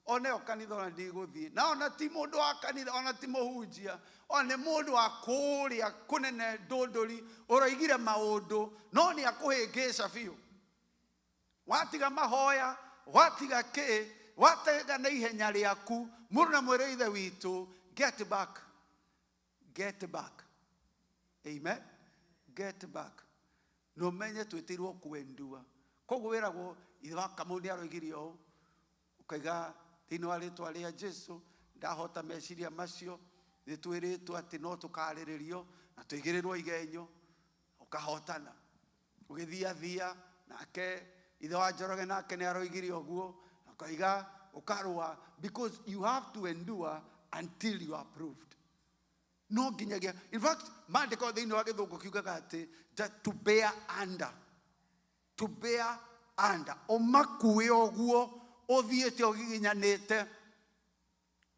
[SPEAKER 9] One kanitha ona ndigũthiĩ. Na ona ti mũndũ wa kanitha, ona ti mũhunjia. Ona nĩ mũndũ wa kũrĩa kũnene ndũndũri ũroigire maũndũ no nĩ akũhĩngĩca biũ. Watiga mahoya, watiga kĩ, watega na ihenya rĩaku, mũndũ na mwĩre ithe witũ, get back. Get back. Amen. Get back. No menye twĩtĩirwo kwendua. Koguo wĩragwo ithe wa Kamau nĩ aroigire ũũ. Ukaiga thĩinĩ wa rĩtwa rĩa Jesu ndahota meciria macio nĩ twĩrĩtwo atĩ no tũkarĩrĩrio na tũigĩrĩrwo igenyo ũkahotana ũgĩthiathia nake ithe wa Njoroge nake nĩ aroigire ũguo ukaiga ũkarũa because you have to endure until you are proved. No nginyagia, in fact maandĩko thĩinĩ wa Gĩthũngũ kiugaga atĩ to bear under, to bear under, ũmakue ũguo othiete ogiginyanite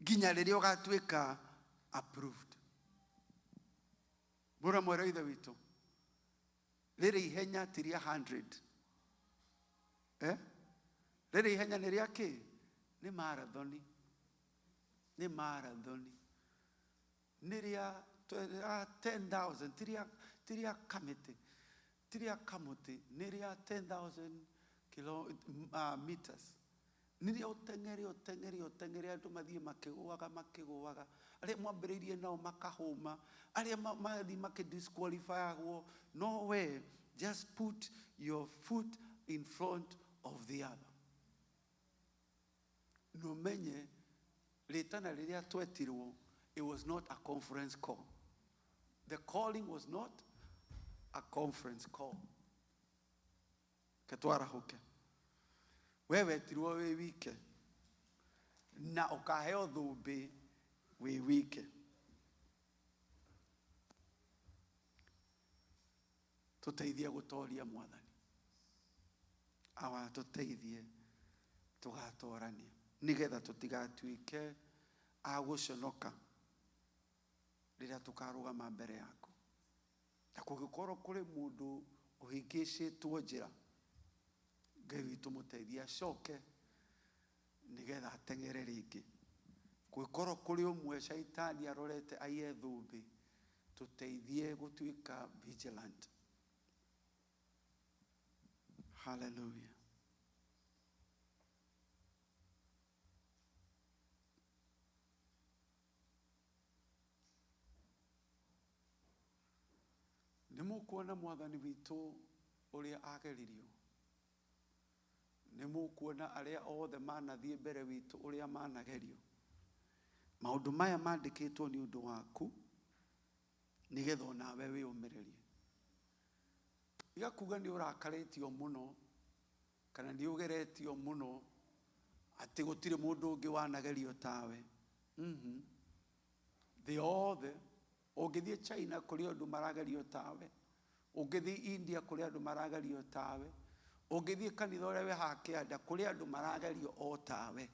[SPEAKER 9] ginya riria ugatuika approved. Mura mwere ithe witu riri ihenya tiria 100 riri ihenya ni ria ki ni marathoni ni ria 10,000 tiria kamete tiria kamote ni ria 10,000 meters. Niria otengeri andu mathie makiguaga aria mwambiriirie nao makahuma aria mathi makidisqualify. No way, just put your foot in front of the other. No menye ritana riria twetirwo, it was not a conference call. The calling was not a conference call. Ketwara hoke wewe tirwo we wike na ukaheo thumbi we wike. Tuteithie gutoria mwathani awa tuteithie tugatorania nigetha tutigatuike aguconoka riria tukarugama mbere yaku. na kũngĩkorwo kũrĩ mũndũ ũhingĩcĩtwo njĩra, Ngai witũ mũteithie acoke nĩgetha ateng'ere rĩngĩ. Kũngĩkorwo kũrĩ ũmwe shaitani arorete aiye thũmbĩ, tũteithie gũtuĩka vigilant. Hallelujah. Nĩmũkuona mwathani witũ ũrĩa ageririo. Nĩmũkuona arĩa othe manathiĩ mbere witũ ũrĩa managerio. Maũndũ maya mandĩkĩtwo nĩ ũndũ waku, nĩgetha onawe wĩyũmĩrĩrie. Igakuga nĩ ũrakarĩtio mũno, kana nĩ ũgeretio mũno, atĩ gũtirĩ mũndũ ũngĩ wanagerio tawe. Thĩ othe, ũngĩthiĩ China kũrĩ andũ maragerio tawe, ũngĩthiĩ India kũrĩ andũ maragerio tawe, ũngĩthiĩ kanitha ũrĩa wĩ haha Kĩanda kũrĩ andũ maragerio o tawe.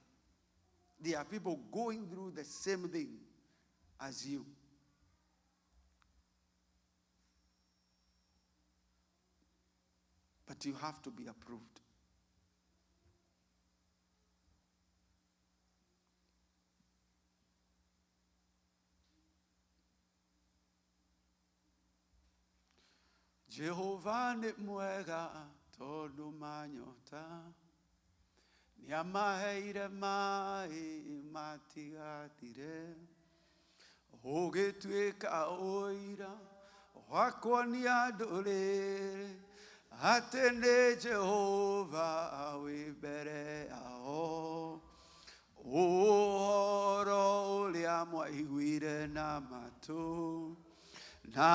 [SPEAKER 9] There are people going through the same thing as you. But you have to be approved. Jehova nĩ mwega tondũ manyota, nĩamaheire maĩ matigathire. Ũgĩtuĩka ũira wa kuonia ndũrĩrĩ atĩ nĩ Jehova wĩ mbere yao. Ũhoro ũrĩa mwaiguire na matũ, na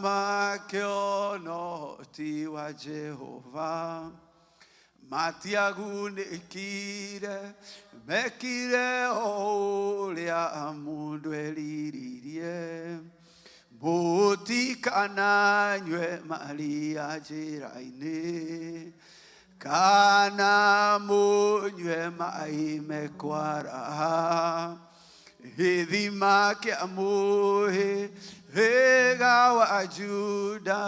[SPEAKER 9] makĩona ũhoti wa Jehova, matiagunĩkire, mekire o ũrĩa mũndũ eriririe. Mũtikananyue maria njĩra-inĩ, kana mũnyue maĩ mekwaraha. Gĩthima kĩa mũhĩrĩga wa Juda,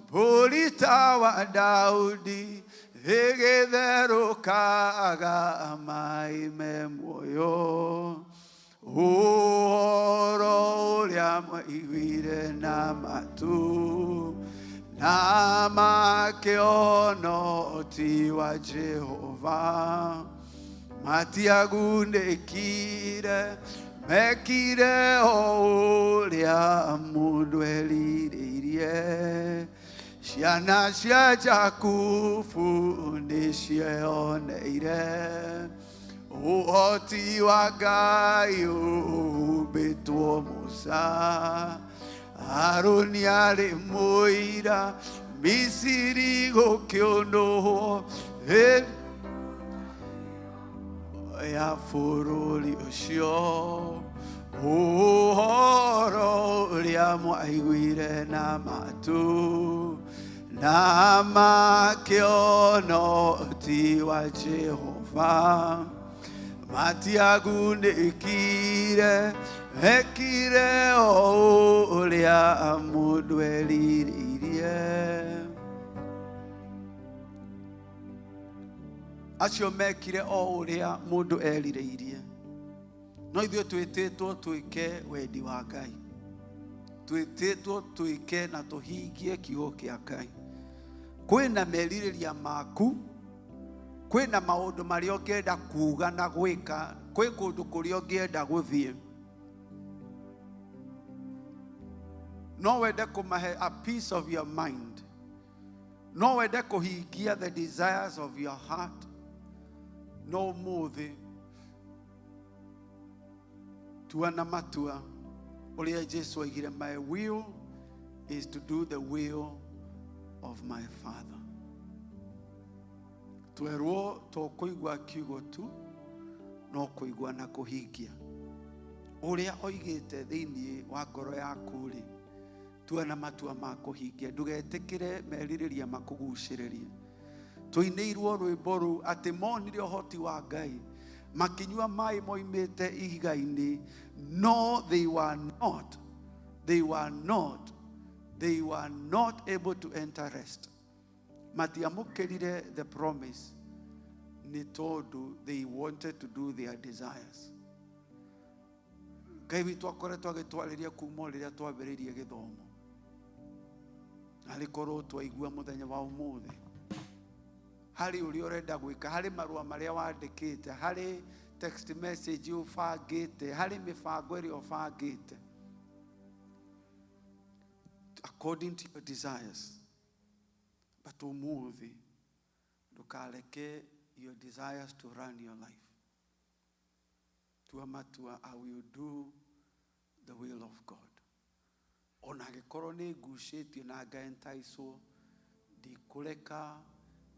[SPEAKER 9] mbũri ta wa Daudi, gĩgĩtherũkaga maĩ me muoyo. Ũhoro ũrĩa mwaiguire na matũ, na makĩona ũhoti wa Jehova, matiagunĩkire, mekire o ũrĩa mũndũ erirĩirie. Ciana cia Jakubu nĩcieyoneire ũhoti wa Ngai ũhumbĩtwo Musa. Harũni arĩ mũira, Misiri gũkĩũnũhwo ya bũrũri ũcio. Ũhoro ũrĩa mwaiguire na matũ, na makĩona ũhoti wa Jehova, matiagunĩkire, mekire o ũrĩa mũndũ erirĩirie. Acio mekire o ũrĩa mũndũ erirĩirie. No ithuĩ twĩtĩtwo twĩke wendi wa Ngai. Twĩtĩtwo twĩke na tũhingie kiugo kĩa Ngai. Kwĩna merirĩria maku, kwĩna maũndũ marĩa ũngĩenda kuuga na gwĩka, kwĩ kũndũ kũrĩa ũngĩenda gũthiĩ. No wende kũmahe a piece of your mind. No wende kũhingia the desires of your heart. No mũthĩ tua na matua ũrĩa Jesũ oigire, my will is to do the will of my Father. Twerwo tũkũigua kiugo tu, no kũigua na kũhingia ũrĩa oigĩte thĩinĩ wa ngoro yaku rĩ. Tua na matua ma kũhingia, ndũgetĩkĩre merirĩria makũgucĩrĩrie. Tũinĩirwo rwĩmbo rũu atĩ monire ũhoti wa Ngai makinyua maĩ moimĩte ihiga-inĩ. No, they were not they were not able to enter rest. Matiamukirire the promise ni tondu they wanted to do their desires. Ngai witũ akoretwo agĩtwarĩria kuma rĩrĩa twambĩrĩirie gĩthomo. Alikorwo twaigua mũthenya wa ũmũthĩ. Harĩ ũrĩa ũrenda gwĩka, harĩ marũa marĩa wandĩkĩte, harĩ text message ũbangĩte, harĩ mĩbango ĩrĩa ũbangĩte. According to your desires. But ũmũthĩ ndũkareke your desires to run your life. Tuamatua, I will do the will of God. Ona angĩkorwo nĩ ngucĩtio na ngaentaicwo, ndikũreka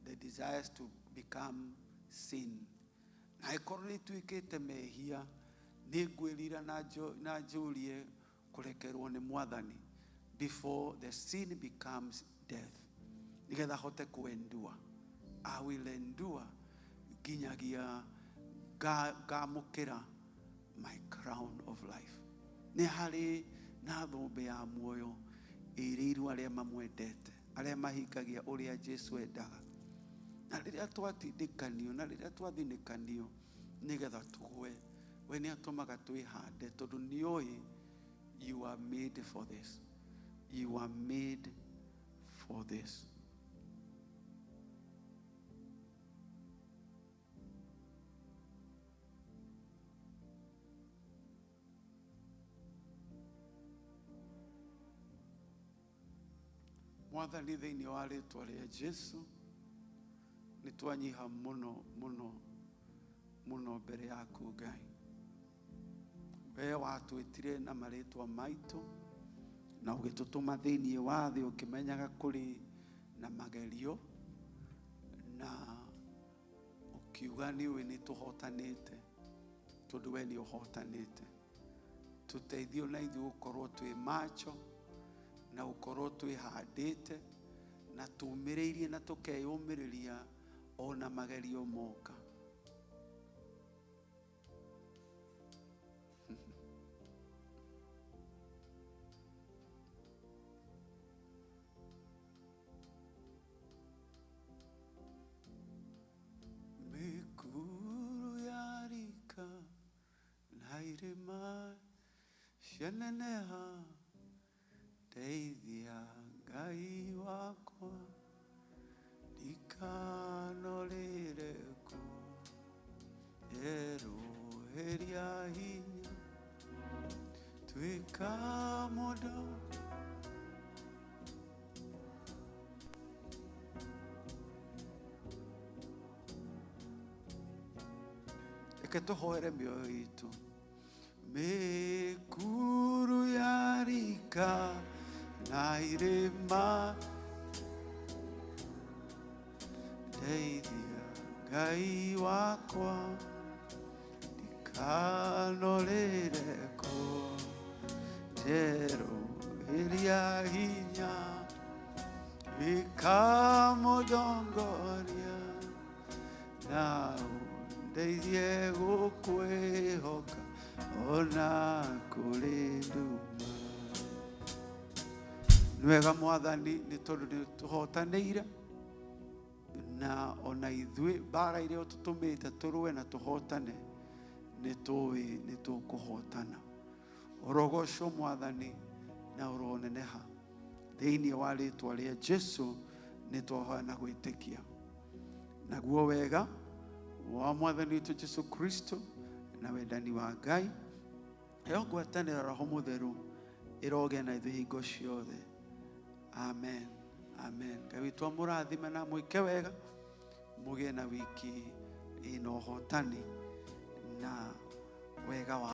[SPEAKER 9] the desires to become sin. Na angĩkorwo nĩ ituĩkĩte mehia, nĩ ngwĩrira na njũrie kũrekerwo nĩ Mwathani before the sin becomes death. Nigetha hote kuendure. I will endure nginyagia ngamũkĩra my crown of life. Nĩ harĩ na thũmbĩ ya muoyo ĩrĩirwo arĩa mamwendete, arĩa mahingagia ũrĩa Jesu endaga. Na rĩrĩa twatindĩkanio, na rĩrĩa twathinĩkanio, nĩgetha tũgwe, we nĩ atũmaga twĩhande, tondũ nĩoĩ you are made for this. You are made for this. Mwathani thĩinĩ wa rĩĩtwa rĩa Jesu, nĩ twanyiha mũno mũno mũno mbere yaku Ngai. We watwĩtire na marĩĩtwa maitũ, na ũgĩtũtũma thĩinĩ wa thĩ ũkĩmenyaga kũrĩ na magerio, na ũkiuga nĩũĩ nĩ tũhotanĩte, tondũ we nĩ ũhotanĩte. Tũteithio na ithuĩ gũkorwo twĩ macho, na ukorwo twĩhandĩte, na tumĩrĩirie na tũkeyũmĩrĩria ona magerio moka. Mĩkuru ya rika na irĩma cianeneha, Deithia Ngai wakwa, ndikanũrĩre kuo, eroheria hinya, tuĩka mũndũ. Reke tũhoere mĩoyo itũ. Mĩkuru ya rika na irĩma, Deithia Ngai wakwa, ndikanũrĩre kuo, njeroheria hinya, ikamũndongoria, na ũndeithie gũkwĩhoka ona kũrĩ nduma. Nwega Mwathani, nĩ tondũ nĩ tũhotanĩire, na ona ithuĩ mbara iria ũtũtũmĩte tũrũe na tũhotane, nĩ tũĩ nĩ tũkũhotana. Ũrogocwo Mwathani na ũroneneha thĩinĩ wa rĩĩtwa rĩa Jesu, nĩ twahoya na gwĩtĩkia. Naguo wega wa Mwathani witũ Jesu Kristo na wendani wa Ngai, heo ngwatanĩra Roho Mũtheru ĩroge na ithuĩ hingo ciothe. Amen. Amen. Ngai witũ amũrathime na mwĩke wega, mũgĩe na wiki ĩna ũhotani na wega wa